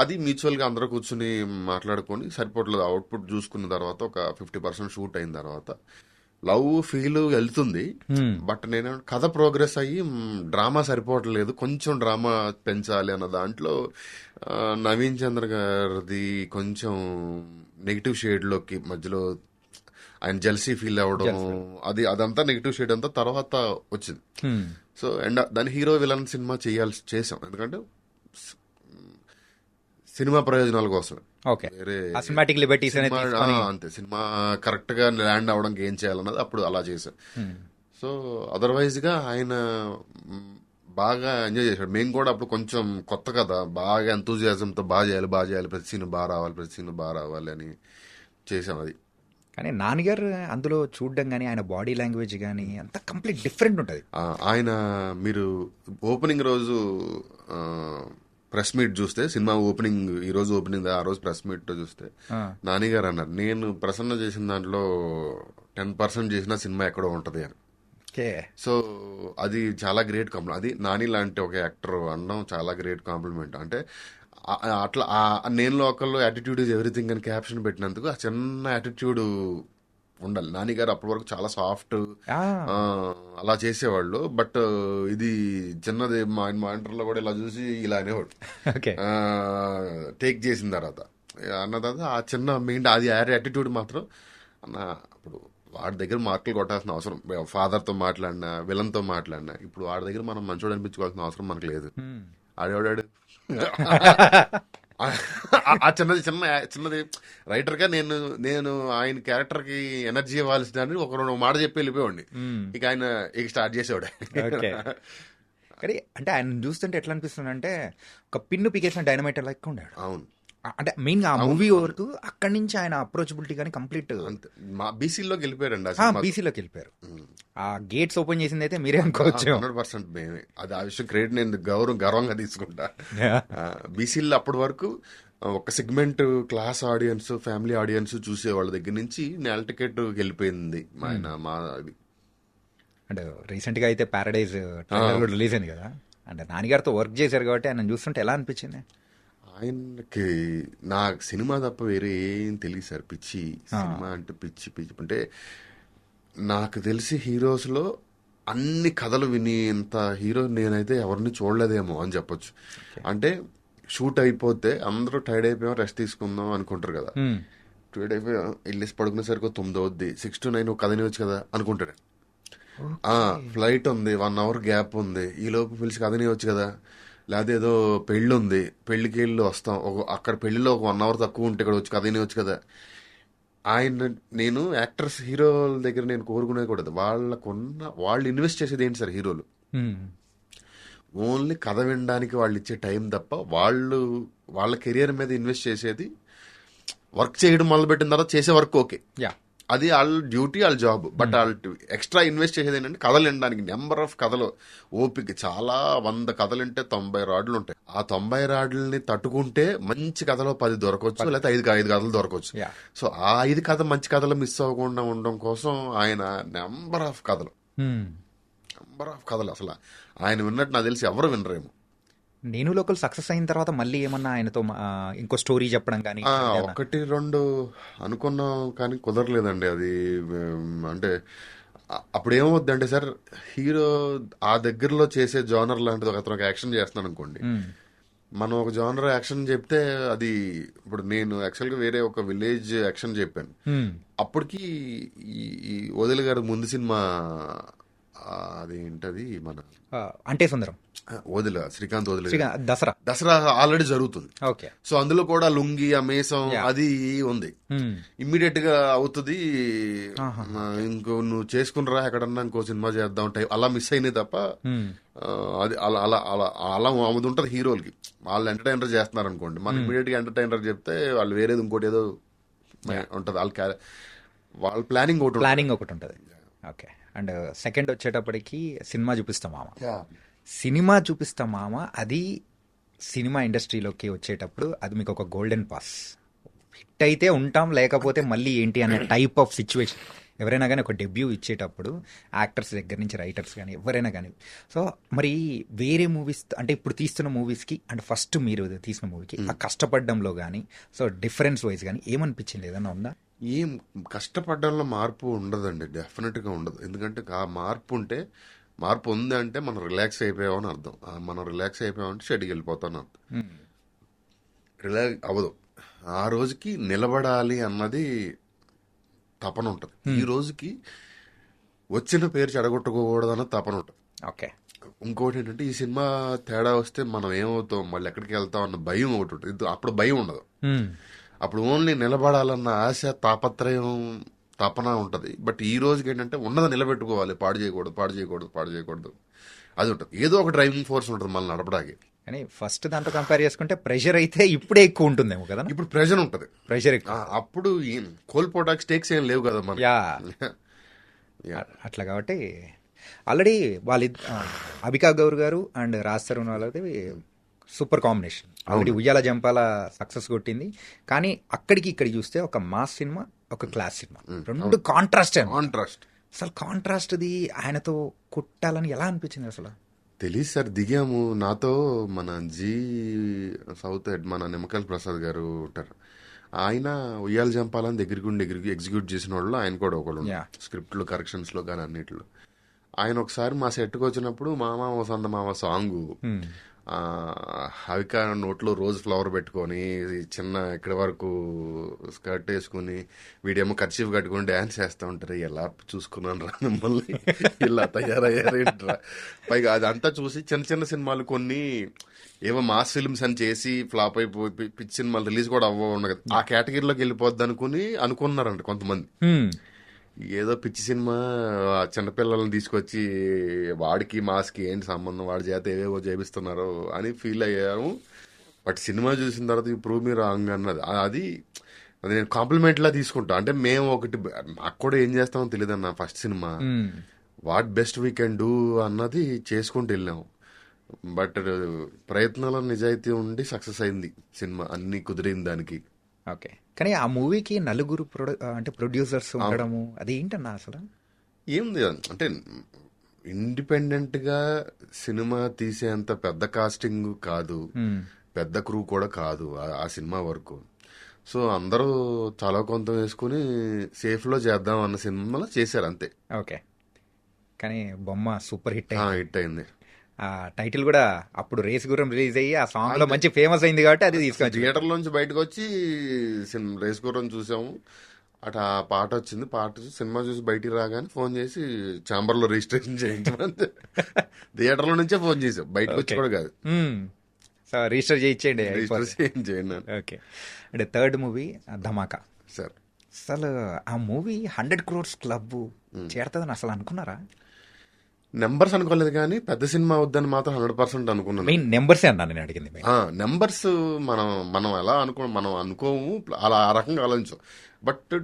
అది మ్యూచువల్గా అందరూ కూర్చుని మాట్లాడుకొని సరిపోవట్లేదు, అవుట్పుట్ చూసుకున్న తర్వాత ఒక 50% షూట్ అయిన తర్వాత లవ్ ఫీల్ వెళ్తుంది. బట్ నేను కథ ప్రోగ్రెస్ అయ్యి డ్రామా సరిపోవట్లేదు, కొంచెం డ్రామా పెంచాలి అన్న దాంట్లో నవీన్ చంద్ర గారిది కొంచెం నెగిటివ్ షేడ్లోకి మధ్యలో ఆయన జెల్సీ ఫీల్ అవ్వడం, అదంతా నెగిటివ్ షేడ్ అంతా తర్వాత వచ్చింది. సో అండ్ దాని హీరో విలన్ సినిమా చేసాం, ఎందుకంటే సినిమా ప్రయోజనాల కోసం. అంతే, సినిమా కరెక్ట్ గా ల్యాండ్ అవడానికి ఏం చేయాలన్నది అప్పుడు అలా చేశాం. సో అదర్వైజ్ గా ఆయన బాగా ఎంజాయ్ చేశాడు. మేము కూడా అప్పుడు కొంచెం కొత్త కదా, బాగా ఎంతూజియాజంతో బాగా చేయాలి, ప్రతి సీన్ బాగా రావాలి అని చేసాం. అది కానీ నాన్నగారు అందులో చూడడం కానీ ఆయన బాడీ లాంగ్వేజ్ కానీ అంతా కంప్లీట్ డిఫరెంట్ ఉంటుంది. ఆయన మీరు ఓపెనింగ్ రోజు ప్రెస్ మీట్ చూస్తే, సినిమా ఓపెనింగ్ ఈ రోజు ఓపెనింగ్, ఆ రోజు ప్రెస్ మీట్ చూస్తే నాని గారు అన్నారు, నేను ప్రసన్న చేసిన దాంట్లో 10% చేసిన సినిమా ఎక్కడో ఉంటది అని. సో అది చాలా గ్రేట్ కాంప్లిమెంట్. అది నాని లాంటి ఒక యాక్టర్ అనడం చాలా గ్రేట్ కాంప్లిమెంట్. అంటే అట్లా నేను లోకల్లో యాటిట్యూడ్ ఈజ్ ఎవ్రీథింగ్ అని క్యాప్షన్ పెట్టినందుకు ఆ చిన్న యాటిట్యూడ్ ఉండాలి. నాని గారు అప్పటి వరకు చాలా సాఫ్ట్ అలా చేసేవాళ్ళు, బట్ ఇది చిన్నది మా ఇంటర్లో కూడా ఇలా చూసి ఇలా అనేవాడు టేక్ చేసిన తర్వాత. అన్న తర్వాత ఆ చిన్న మెయిన్ అది యాటిట్యూడ్ మాత్రం అన్న ఇప్పుడు వాడి దగ్గర మార్కులు కొట్టాల్సిన అవసరం, ఫాదర్ తో మాట్లాడినా విలన్ తో మాట్లాడినా, ఇప్పుడు వాడి దగ్గర మనం మంచోడు అనిపించుకోవాల్సిన అవసరం మనకు లేదు. ఆడేవాడాడు ఆ చిన్నది రైటర్ గా నేను ఆయన క్యారెక్టర్ కి ఎనర్జీ ఇవ్వాల్సిన ఒక రెండు మాట చెప్పి వెళ్ళిపోయాడు. ఇక ఆయన ఇక స్టార్ట్ చేసేవాడు. ఓకే. కానీ అంటే ఆయన చూస్తుంటే ఎట్లా అనిపిస్తుంది అంటే ఒక పిన్ను పీకేసిన డైనమైట్ లెక్క ఉండాడు. అవును, అంటే మెయిన్ గా ఆ మూవీ వరకు అక్కడి నుంచి ఆయన అప్రోచబిలిటీ కానీ కంప్లీట్ అంతే. మా బీసీలోకి వెళ్ళిపోయారండి. బీసీలోకి వెళ్ళిపోయారు. ఆ గేట్స్ ఓపెన్ చేసింది అయితే మీరే అనుకోవచ్చు. 100% మేమే. అది ఆ విషయం క్రెడిట్ నేను గర్వంగా తీసుకుంటా. బీసీలో అప్పటి వరకు ఒక segment class audience, family audience చూసే వాళ్ళ దగ్గర నుంచి నేల టికెట్ వెళ్ళిపోయింది మా అది. అండ్ రీసెంట్ గా అయితే పారడైజ్ ట్రైలర్ కూడా రిలీజ్ అయింది కదా. అంటే నాన్నగారితో వర్క్ చేశారు కాబట్టి ఆయన చూస్తుంటే ఎలా అనిపించింది? ఆయనకి నాకు సినిమా తప్ప వేరే ఏం తెలియదు సార్. పిచ్చి సినిమా అంటే పిచ్చి అంటే నాకు తెలిసి హీరోస్ లో అన్ని కథలు విని ఇంత హీరో నేనైతే ఎవరిని చూడలేదేమో అని చెప్పొచ్చు. అంటే షూట్ అయిపోతే అందరూ టైర్డ్ అయిపోయాం, రెస్ట్ తీసుకుందాం అనుకుంటారు కదా. టైర్డ్ అయిపోయాం, వెళ్ళేసి పడుకునేసరికి 9 అవుద్ది, 6 to 9 కథని వచ్చు కదా అనుకుంటాడు. ఫ్లైట్ ఉంది, 1 hour గ్యాప్ ఉంది, ఈ లోపు పిలిచి కథని వచ్చు కదా. లేదా ఏదో పెళ్ళి ఉంది, పెళ్లికి వెళ్ళి వస్తాం, అక్కడ పెళ్లిలో ఒక 1 hour తక్కువ ఉంటే ఇక్కడ వచ్చి కథని వచ్చు కదా. నేను యాక్టర్స్ హీరోల దగ్గర నేను కోరుకునేది కూడా వాళ్ళు ఇన్వెస్ట్ చేసేది ఏంటి సార్? హీరోలు ఓన్లీ కథ వినడానికి వాళ్ళు ఇచ్చే టైం తప్ప వాళ్ళ కెరియర్ మీద ఇన్వెస్ట్ చేసేది వర్క్ చేయడం మొదలుపెట్టిన తర్వాత చేసే వర్క్ ఓకే, అది వాళ్ళ డ్యూటీ, వాళ్ళ జాబ్. బట్ వాళ్ళు ఎక్స్ట్రా ఇన్వెస్ట్ చేసేది ఏంటంటే కథలు వినడానికి. నెంబర్ ఆఫ్ కథలు, ఓపిక చాలా 100 కథలు ఉంటే 90 రాడ్లు ఉంటాయి. ఆ 90 రాడ్లని తట్టుకుంటే మంచి కథలో 10 దొరకవచ్చు, లేకపోతే 5 కథలు దొరకవచ్చు. సో ఆ 5 మంచి కథలు మిస్ అవ్వకుండా ఉండడం కోసం ఆయన నెంబర్ ఆఫ్ కథలు అసలు ఆయన విన్నట్టు నాకు తెలిసి ఎవరు వినరేమో. నేను లోకల్ సక్సెస్ అయిన తర్వాత మళ్ళీ ఏమన్నా ఆయనతో ఇంకో స్టోరీ చెప్పడం కానీ 1-2 అనుకున్నాం కానీ కుదరలేదండి అది. అంటే అప్పుడు ఏమవుద్దంటే సార్, హీరో ఆ దగ్గరలో చేసే జోనర్ లాంటిది ఒక యాక్షన్ చేస్తున్నాను అనుకోండి, మనం ఒక జోనర్ యాక్షన్ చెప్తే అది ఇప్పుడు నేను యాక్చువల్గా వేరే ఒక విలేజ్ యాక్షన్ చెప్పాను. అప్పటికి ఈ వదిలి గారు ముందు సినిమా అదేంటది మన అంటే సుందరం శ్రీకాంత్ వదిలి దసరా ఆల్రెడీ జరుగుతుంది. సో అందులో కూడా లుంగి ఆ మేసం అది ఉంది, ఇమ్మీడియట్ గా అవుతుంది. ఇంకో నువ్వు చేసుకునిరా ఎక్కడన్నా ఇంకో సినిమా చేద్దాం టైం అలా మిస్ అయినాయి తప్ప అది అలా అలా అలా అలా అది ఉంటుంది హీరోలకి. వాళ్ళు ఎంటర్టైనర్ చేస్తున్నారు అనుకోండి, మనం ఇమ్మీడియట్ గా ఎంటర్టైనర్ చెప్తే వాళ్ళు వేరేది ఇంకోటి ఏదో ఉంటది. వాళ్ళ ప్లానింగ్ ఒకటి ఉంటుంది. ఓకే. అండ్ సెకండ్ వచ్చేటప్పటికి సినిమా చూపిస్తాం మామ, అది సినిమా ఇండస్ట్రీలోకి వచ్చేటప్పుడు అది మీకు ఒక గోల్డెన్ పాస్. హిట్ అయితే ఉంటాం, లేకపోతే మళ్ళీ ఏంటి అనే టైప్ ఆఫ్ సిచ్యువేషన్. ఎవరైనా కానీ ఒక డెబ్యూ ఇచ్చేటప్పుడు యాక్టర్స్ దగ్గర నుంచి రైటర్స్ కానీ ఎవరైనా కానీ. సో మరి వేరే మూవీస్ అంటే ఇప్పుడు తీస్తున్న మూవీస్కి అండ్ ఫస్ట్ మీరు తీసిన మూవీకి ఆ కష్టపడడంలో కానీ సో డిఫరెన్స్ వైజ్ కానీ ఏమనిపించింది? ఏదన్నా ఉందా? ఏం కష్టపడడంలో మార్పు ఉండదండి, డెఫినెట్గా ఉండదు. ఎందుకంటే ఆ మార్పు ఉంది అంటే మనం రిలాక్స్ అయిపోయామని అర్థం. మనం రిలాక్స్ అయిపోయామంటే షెడ్కి వెళ్ళిపోతాను అర్థం. రిలాక్స్ అవ్వదు. ఆ రోజుకి నిలబడాలి అన్నది తపన ఉంటుంది. ఈ రోజుకి వచ్చిన పేరు చెడగొట్టుకోకూడదన్న తపన ఉంటుంది. ఓకే. ఇంకోటి ఏంటంటే ఈ సినిమా తేడా వస్తే మనం ఏమవుతాం, మళ్ళీ ఎక్కడికి వెళ్తాం అన్న భయం ఒకటి ఉంటుంది. అప్పుడు భయం ఉండదు. అప్పుడు ఓన్లీ నిలబడాలన్న ఆశ, తాపత్రయం, తపన ఉంటుంది. బట్ ఈ రోజుకి ఏంటంటే ఉన్నది నిలబెట్టుకోవాలి, పాడు చేయకూడదు అది ఉంటుంది. ఏదో ఒక డ్రైవింగ్ ఫోర్స్ ఉంటుంది మనం నడపడానికి. కానీ ఫస్ట్ దాంతో కంపేర్ చేసుకుంటే ప్రెషర్ అయితే ఇప్పుడే ఎక్కువ ఉంటుందేమో కదా. ఇప్పుడు ప్రెషర్ ఉంటుంది, ప్రెషర్ ఎక్కువ. అప్పుడు కోల్పోవడానికి స్టేక్స్ ఏం లేవు కదా మన. అట్లా కాబట్టి ఆల్రెడీ వాళ్ళ అబికా గౌర్ గారు అండ్ రాజ్ తరుణ్ వాళ్ళది సూపర్ కాంబినేషన్. ఆల్రెడీ ఉయ్యాల జంపాల సక్సెస్ కొట్టింది. కానీ అక్కడికి ఇక్కడికి చూస్తే ఒక మాస్ సినిమా, ఒక క్లాస్ సినిమా, రెండు కాంట్రాస్ట్. అసలు కాంట్రాస్ట్ది ఆయనతో కొట్టాలని ఎలా అనిపించింది అసలు? తెలియదు సార్. దిగాము, నాతో మన సౌత్ హెడ్ మన నిమ్మకాయల ప్రసాద్ గారు ఉంటారు. ఆయన ఉయ్యాల జంపాలని దగ్గరికి ఎగ్జిక్యూట్ చేసిన వాళ్ళు ఆయన కూడా ఒకళ్ళు, స్క్రిప్ట్లో కరెక్షన్స్లో కానీ అన్నిట్లో. ఆయన ఒకసారి మా సెట్కి వచ్చినప్పుడు మామ వసంత మామ సాంగ్ హవిక నోట్లో రోజ్ ఫ్లవర్ పెట్టుకొని చిన్న ఇక్కడి వరకు స్కర్ట్ వేసుకుని వీడేమో కర్చీఫ్ కట్టుకుని డ్యాన్స్ చేస్తూ ఉంటారు. ఎలా చూసుకున్నాను రా మిమ్మల్ని, ఇలా తయారయ్యారేంట్రా. పైగా అదంతా చూసి చిన్న చిన్న సినిమాలు కొన్ని ఏవో మాస్ ఫిల్మ్స్ అని చేసి ఫ్లాప్ అయిపోయి పిచ్చి సినిమాలు రిలీజ్ కూడా అవ్వవు కదా, ఆ కేటగిరీలోకి వెళ్ళిపోద్ది అనుకున్నారంట కొంతమంది. ఏదో పిచ్చి సినిమా చిన్నపిల్లల్ని తీసుకొచ్చి వాడికి మాస్కి ఏంటి సంబంధం, వాడి చేత ఏవేవో చేపిస్తున్నారు అని ఫీల్ అయ్యాము. బట్ సినిమా చూసిన తర్వాత ఈ ప్రూవ్ మీ రాంగ్ అన్నది అది నేను కాంప్లిమెంట్ లా తీసుకుంటా. అంటే మేము ఒకటి మాకు కూడా ఏం చేస్తామో తెలియదు అన్న, first cinema what best we can do అన్నది చేసుకుంటూ వెళ్ళాము. బట్ ప్రయత్నంలో నిజాయితీ ఉండి సక్సెస్ అయింది సినిమా, అన్ని కుదిరింది దానికి. ఓకే, కానీ ఆ మూవీకి నలుగురు అంటే ప్రొడ్యూసర్స్ ఉండడము అది ఏంటన్నా అసలు? ఏముంది అంటే ఇండిపెండెంట్ గా సినిమా తీసేంత పెద్ద కాస్టింగ్ కాదు, పెద్ద క్రూ కూడా కాదు ఆ సినిమా వరకు. సో అందరూ చాలా కొంత వేసుకుని సేఫ్ లో చేద్దాం అన్న సినిమాలో చేశారు అంతే. ఓకే, కానీ బొమ్మ సూపర్ హిట్ హిట్ అయింది. ఆ టైటిల్ కూడా అప్పుడు రేస్ గుర్రం రిలీజ్ అయ్యి ఆ సాంగ్ లో మంచి ఫేమస్ అయింది కాబట్టి అది తీసుకొచ్చి థియేటర్ లోంచి బయటకు వచ్చి రేస్ గుర్రం చూసాము. అటు ఆ పాట వచ్చింది, పాట చూసి సినిమా చూసి బయటికి రాగానే ఫోన్ చేసి ఛాంబర్ లో రిజిస్ట్రేషన్ చేయించమంటే థియేటర్ లో నుంచే ఫోన్ చేసాం, బయటకు వచ్చి కూడా కాదు. సో రిజిస్టర్ చేయించేయండి. చేయండి. ఓకే, అంటే థర్డ్ మూవీ ధమాకా సార్. అసలు ఆ మూవీ 100 crores క్లబ్ చేరుతుందని అసలు అనుకున్నారా? నెంబర్స్ అనుకోలేదు కానీ పెద్ద సినిమా వద్దని మాత్రం 100% అనుకున్నాను. మెయిన్ నెంబర్సే అన్నా నేను అడిగింది. నెంబర్స్ మనం ఎలా మనం అనుకోము, అలా ఆ రకంగా ఆలోచించాం. బట్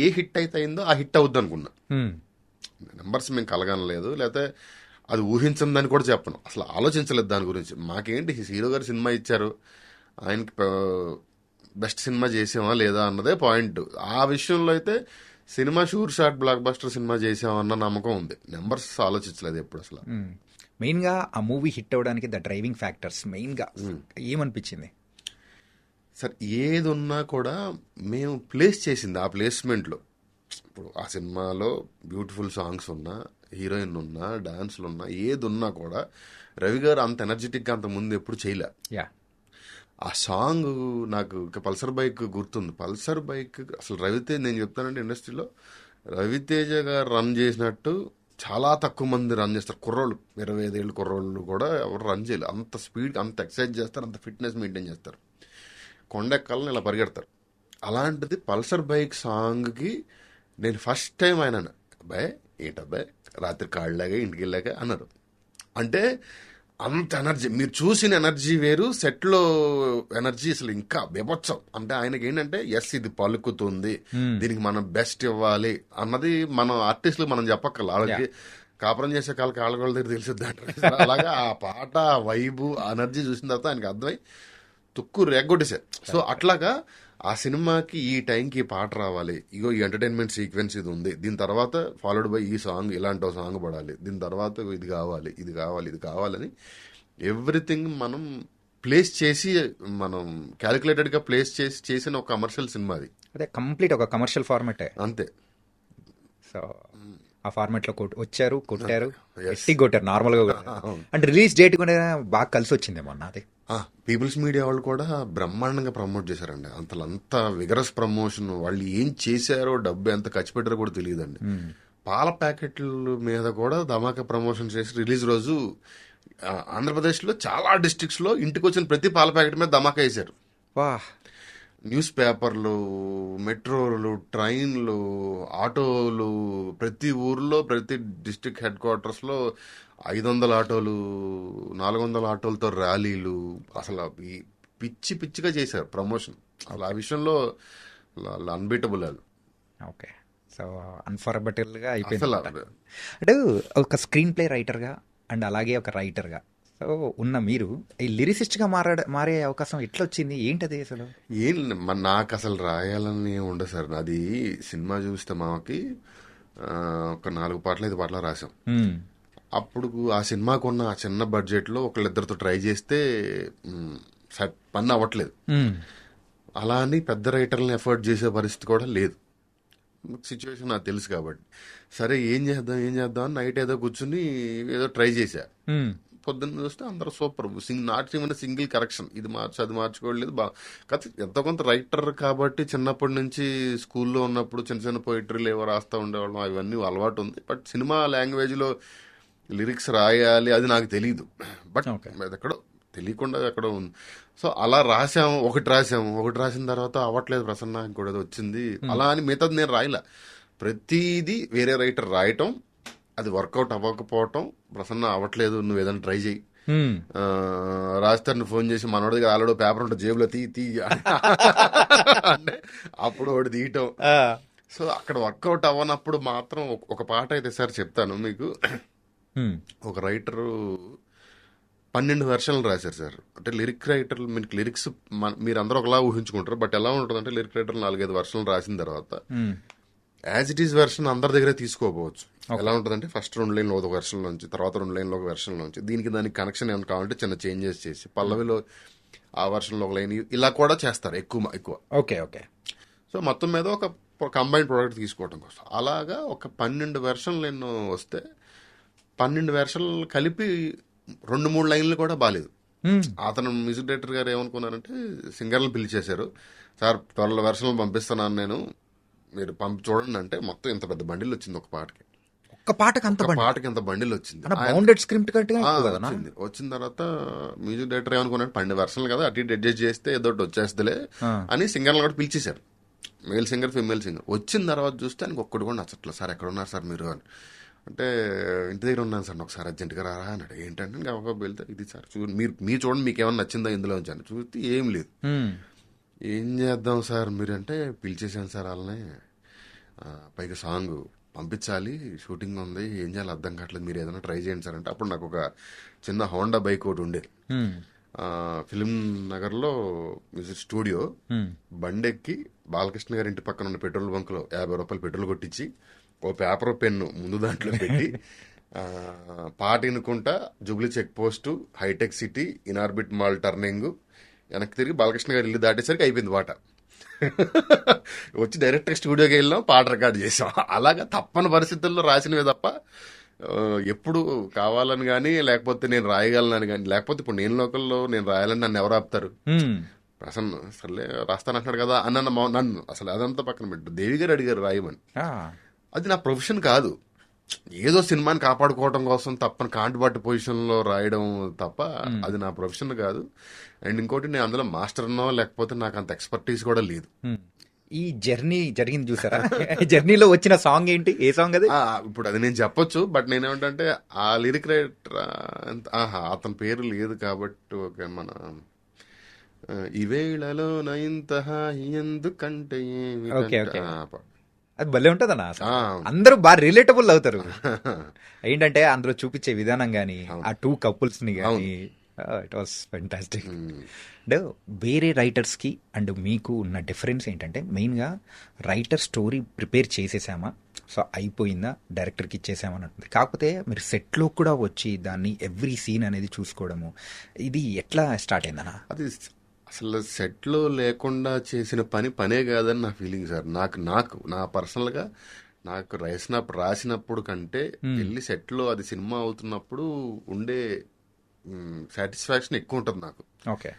ఏ హిట్ అయితే అయిందో ఆ హిట్ అవుద్ది అనుకున్నా. నెంబర్స్ మేము కలగనలేదు, లేకపోతే అది ఊహించదని కూడా చెప్పను, అసలు ఆలోచించలేదు దాని గురించి. మాకేంటి హీరో గారు సినిమా ఇచ్చారు, ఆయనకి బెస్ట్ సినిమా చేసామా లేదా అన్నదే పాయింట్. ఆ విషయంలో అయితే cinema sure shot blockbuster cinema చేసామన్న నమ్మకం ఉంది. నెంబర్స్ ఆలోచించలేదు ఎప్పుడు అసలు. మెయిన్ గా ఆ మూవీ హిట్ అవ్వడానికి ద డ్రైవింగ్ ఫ్యాక్టర్స్ మెయిన్ గా ఏమనిపించింది సార్? ఏది ఉన్నా కూడా మేము ప్లేస్ చేసింది ఆ ప్లేస్మెంట్లో. ఇప్పుడు ఆ సినిమాలో బ్యూటిఫుల్ సాంగ్స్ ఉన్నా, హీరోయిన్ ఉన్నా, డాన్స్లు ఉన్నా, ఏది ఉన్నా కూడా రవి గారు అంత ఎనర్జెటిక్గా అంత ముందు ఎప్పుడు చేయలే. ఆ సాంగ్ నాకు పల్సర్ బైక్ గుర్తుంది. పల్సర్ బైక్ అసలు రవితేజ, నేను చెప్తానంటే ఇండస్ట్రీలో రవితేజ గారు రన్ చేసినట్టు చాలా తక్కువ మంది రన్ చేస్తారు. కుర్రోళ్ళు 25 ఏళ్ళు కుర్రోళ్ళు కూడా ఎవరు రన్ చేయలేరు. అంత స్పీడ్, అంత ఎక్సర్సైజ్ చేస్తారు, అంత ఫిట్నెస్ మెయింటైన్ చేస్తారు. కొండెక్కాలని ఇలా పరిగెడతారు. అలాంటిది పల్సర్ బైక్ సాంగ్కి నేను ఫస్ట్ టైం ఆయన అబ్బాయి ఏంటబ్బాయి రాత్రి కాళ్ళలాగా ఇంటికి వెళ్ళాక అన్నారు. అంటే అంత ఎనర్జీ, మీరు చూసిన ఎనర్జీ వేరు, సెట్లో ఎనర్జీ అసలు ఇంకా బీభత్సం. అంటే ఆయనకి ఏంటంటే ఎస్ ఇది పలుకుతుంది, దీనికి మనం బెస్ట్ ఇవ్వాలి అన్నది మనం ఆర్టిస్టులు మనం చెప్పక్కర్ల, వాళ్ళకి కాపురం చేసే కాళ్ళ దగ్గర తెలిసిద్ది అంటారు. అలాగా ఆ పాట, ఆ వైబు, ఆ ఎనర్జీ చూసిన తర్వాత ఆయనకి అర్థమై తుక్కు రేగొట్టేశారు. సో అట్లాగా ఆ సినిమాకి ఈ టైంకి పాట రావాలి, ఇగో ఈ ఎంటర్టైన్మెంట్ సీక్వెన్స్ ఇది ఉంది, దీని తర్వాత ఫాలోడ్ బై ఈ సాంగ్, ఇలాంటి సాంగ్ పడాలి, దీని తర్వాత ఇది కావాలి, ఇది కావాలి, ఇది కావాలని ఎవ్రీథింగ్ మనం ప్లేస్ చేసి, మనం క్యాలిక్యులేటెడ్గా ప్లేస్ చేసి చేసిన ఒక కమర్షియల్ సినిమా అది. అదే కంప్లీట్ ఒక కమర్షియల్ ఫార్మాటే అంతే. సో ఆ ఫార్మాట్ లో వచ్చారు, కొట్టారు, ఎట్టి కొట్టారు నార్మల్ గా. అంటే రిలీజ్ డేట్ కూడా బాగా కలిసి వచ్చింది మొన్న. అది పీపుల్స్ మీడియా వాళ్ళు కూడా బ్రహ్మాండంగా ప్రమోట్ చేశారండి. అంత విగరస్ ప్రమోషన్. వాళ్ళు ఏం చేశారో, డబ్బు ఎంత ఖర్చు పెట్టారో కూడా తెలియదండి. పాల ప్యాకెట్ల మీద కూడా ధమాకా ప్రమోషన్ చేసి రిలీజ్ రోజు ఆంధ్రప్రదేశ్లో చాలా డిస్ట్రిక్ట్స్ లో ఇంటికి వచ్చిన ప్రతి పాల ప్యాకెట్ మీద ధమాకా వేశారు. న్యూస్ పేపర్లు, మెట్రోలు, ట్రైన్లు, ఆటోలు, ప్రతి ఊర్లో, ప్రతి డిస్ట్రిక్ట్ హెడ్ క్వార్టర్స్లో 500 ఆటోలు, 400 ఆటోలతో ర్యాలీలు. అసలు పిచ్చిగా చేశారు ప్రమోషన్. అసలు ఆ విషయంలో అన్బీటబుల్. ఓకే, సో అన్ఫర్గెటబుల్ గా అయిపోయింది. అంటే ఒక స్క్రీన్ ప్లే రైటర్గా అండ్ అలాగే ఒక రైటర్గా సో ఉన్న మీరు ఈ లిరిసిస్ట్గా మారే అవకాశం ఎట్లా వచ్చింది, ఏంటది అసలు? నాకు అసలు రాయాలని ఉండదు సార్. అది సినిమా చూస్తే మాకి ఒక 4 పాటలు 5 పాటలు రాసాం. అప్పుడు ఆ సినిమాకు ఉన్న ఆ చిన్న బడ్జెట్లో ఒకళ్ళిద్దరితో ట్రై చేస్తే పని అవ్వట్లేదు. అలా అని పెద్ద రైటర్లను ఎఫర్ట్ చేసే పరిస్థితి కూడా లేదు. సిచ్యువేషన్ నాకు తెలుసు కాబట్టి సరే ఏం చేద్దాం అని నైట్ ఏదో కూర్చుని ఏదో ట్రై చేశా. పొద్దున్న చూస్తే అందరూ super, not even single correction, ఇది మార్చి అది మార్చుకోవట్లేదు బాగా. కాకపోతే ఎంతో కొంత రైటర్ కాబట్టి చిన్నప్పటి నుంచి స్కూల్లో ఉన్నప్పుడు చిన్న చిన్న పోయిటరీలు ఏవో రాస్తూ ఉండేవాళ్ళం, అవన్నీ అలవాటు ఉంది. బట్ సినిమా లాంగ్వేజ్లో లిరిక్స్ రాయాలి అది నాకు తెలియదు. బట్ అది ఎక్కడో తెలియకుండా ఎక్కడో ఉంది. సో అలా ఒకటి రాసిన తర్వాత అవ్వట్లేదు ప్రసన్న, ఇంకోటి వచ్చింది, అలా అని మిగతాది నేను రాయలా. ప్రతిదీ వేరే రైటర్ రాయటం, అది వర్కౌట్ అవ్వకపోవటం, ప్రసన్న అవ్వట్లేదు నువ్వు ఏదైనా ట్రై చేయి, రాజస్థాన్ ఫోన్ చేసి మనోడి దగ్గర ఆల్రెడీ పేపర్ ఉంటుంది జేబులో తీ అంటే అప్పుడు ఒకటి తీయటం. సో అక్కడ వర్కౌట్ అవ్వనప్పుడు మాత్రం ఒక పాట అయితే సార్ చెప్తాను మీకు. ఒక రైటరు 12 వెర్షన్లు రాశారు సార్. అంటే లిరిక్ రైటర్లు మీకు లిరిక్స్ మీరు అందరూ ఒకలా ఊహించుకుంటారు, బట్ ఎలా ఉంటుందంటే లిరిక్ రైటర్లు 4-5 వెర్షన్లు రాసిన తర్వాత యాజ్ ఇట్ ఈస్ వెర్షన్ అందరి దగ్గరే తీసుకోపోవచ్చు. ఎలా ఉంటుందంటే ఫస్ట్ 2 లైన్లో ఒక వెర్షన్ నుంచి, తర్వాత 2 లైన్లో ఒక వెర్షన్ నుంచి, దానికి కనెక్షన్ ఏమైనా కావాలంటే చిన్న చేంజెస్ చేసి పల్లవిలో ఆ వెర్షన్లో ఒక లైన్ ఇలా కూడా చేస్తారు ఎక్కువ. Okay okay. సో మొత్తం మీద ఒక కంబైన్డ్ ప్రోడక్ట్ తీసుకోవడం కోసం అలాగా ఒక 12 వెర్షన్లు ఎన్నో వస్తే 12 వెర్షన్లు కలిపి 2-3 లైన్లు కూడా బాగాలేదు. అతను మ్యూజిక్ డైరెక్టర్ గారు ఏమనుకున్నారంటే సింగర్లు పిలిచేశారు, సార్ 12 వెర్షన్లు పంపిస్తున్నాను నేను, మీరు చూడండి అంటే మొత్తం ఇంత పెద్ద బండిల్ వచ్చింది ఒక పాటకి. పాటకి ఎంత బండిల్ వచ్చింది. వచ్చిన తర్వాత మ్యూజిక్ డైరెక్టర్ ఏమనుకున్నాడు 12 వెర్షన్లు కదా అటు ఇటు అడ్జస్ట్ చేస్తే ఏదో వచ్చేస్తలే అని సింగర్లు కూడా పిలిచేశారు, మేల్ సింగర్ ఫీమేల్ సింగర్. వచ్చిన తర్వాత చూస్తే ఆయనకు ఒక్కడు కూడా నచ్చట్లేదు. సార్ ఎక్కడ ఉన్నారు సార్ మీరు అని అంటే, ఇంటి దగ్గర ఉన్నాను సార్ ఒకసారి అర్జెంట్గా రారా అన్నాడు. ఏంటంటే ఇంకా వెళ్తే ఇది సార్ మీరు చూడండి మీకు ఏమన్నా నచ్చిందా ఇందులో ఉంచాను, చూస్తే ఏం లేదు. ఏం చేద్దాం సార్ మీరు అంటే పిలిచేసాను సార్ వాళ్ళని, పైగా సాంగ్ పంపించాలి, షూటింగ్ ఉంది, ఏం చేయాలి అర్థం కావట్లేదు, మీరు ఏదైనా ట్రై చేయండి సార్ అంటే. అప్పుడు నాకు ఒక చిన్న హోండా బైక్ ఒకటి ఉండేది, ఫిలిం నగర్లో మ్యూజిక్ స్టూడియో, బండెక్కి బాలకృష్ణ గారి ఇంటి పక్కన ఉన్న పెట్రోల్ బంక్లో 50 రూపాయలు పెట్రోల్ కొట్టించి ఓ పేపర్ పెన్ను ముందు దాంట్లో పెట్టి పాట వినుకుంటా Jubilee check post, Hitec City, Inorbit mall turning, వెనక్కి తిరిగి బాలకృష్ణ గారి ఇల్లు దాటేసరికి అయిపోయింది పాట. వచ్చి డైరెక్ట్గా స్టూడియోకి వెళ్ళాం, పాట రికార్డ్ చేసాం. అలాగా తప్పని పరిస్థితుల్లో రాసినవే తప్ప ఎప్పుడు కావాలని కానీ లేకపోతే నేను రాయగలనని కానీ, లేకపోతే ఇప్పుడు నేను లోకల్లో నేను రాయాలని నన్ను ఎవరు ఆపుతారు, ప్రసన్న సర్లే రాస్తానంటున్నాడు కదా అన్న నన్ను అసలు అదంతా పక్కన పెట్టు, దేవి గారు అడిగారు రాయమని. అది నా ప్రొఫెషన్ కాదు, ఏదో సినిమాని కాపాడుకోవడం కోసం తప్పని కాంటిబాటు పొజిషన్లో రాయడం తప్ప అది నా ప్రొఫెషన్ కాదు. అండ్ ఇంకోటి నేను అందులో మాస్టర్నో లేకపోతే నాకు అంత ఎక్స్పర్టీస్ కూడా లేదు. ఈ జర్నీ జరిగింది చూసారా, జర్నీలో వచ్చిన సాంగ్ ఏంటి, ఏ సాంగ్ అది? ఇప్పుడు అది నేను చెప్పొచ్చు, బట్ నేనేమంటే ఆ లిరిక్ రైటర్ అతని పేరు లేదు కాబట్టి ఓకే, మన ఈవేళలో ఇంత ఎందుకంటే అది భలే ఉంటుంది అన్న, అందరూ బాగా రిలేటబుల్ అవుతారు. ఏంటంటే అందులో చూపించే విధానం గానీ, ఆ 2 కపుల్స్ ని గానీ, ఇట్ వాస్ ఫెంటాస్టిక్. అంటే వేరే రైటర్స్ కి అండ్ మీకు ఉన్న డిఫరెన్స్ ఏంటంటే, మెయిన్ గా రైటర్ స్టోరీ ప్రిపేర్ చేసేసామా, సో అయిపోయిందా, డైరెక్టర్కి ఇచ్చేసామని అంటుంది. కాకపోతే మీరు సెట్లో కూడా వచ్చి దాన్ని ఎవ్రీ సీన్ అనేది చూసుకోవడము, ఇది ఎట్లా స్టార్ట్ అయిందన్నా? అది అసలు సెట్లో లేకుండా చేసిన పనే కాదని నా ఫీలింగ్ సార్. నాకు నా పర్సనల్గా నాకు రాసినప్పుడు కంటే వెళ్ళి సెట్లో అది సినిమా అవుతున్నప్పుడు ఉండే సాటిస్ఫాక్షన్ ఎక్కువ ఉంటుంది నాకు. ఓకే,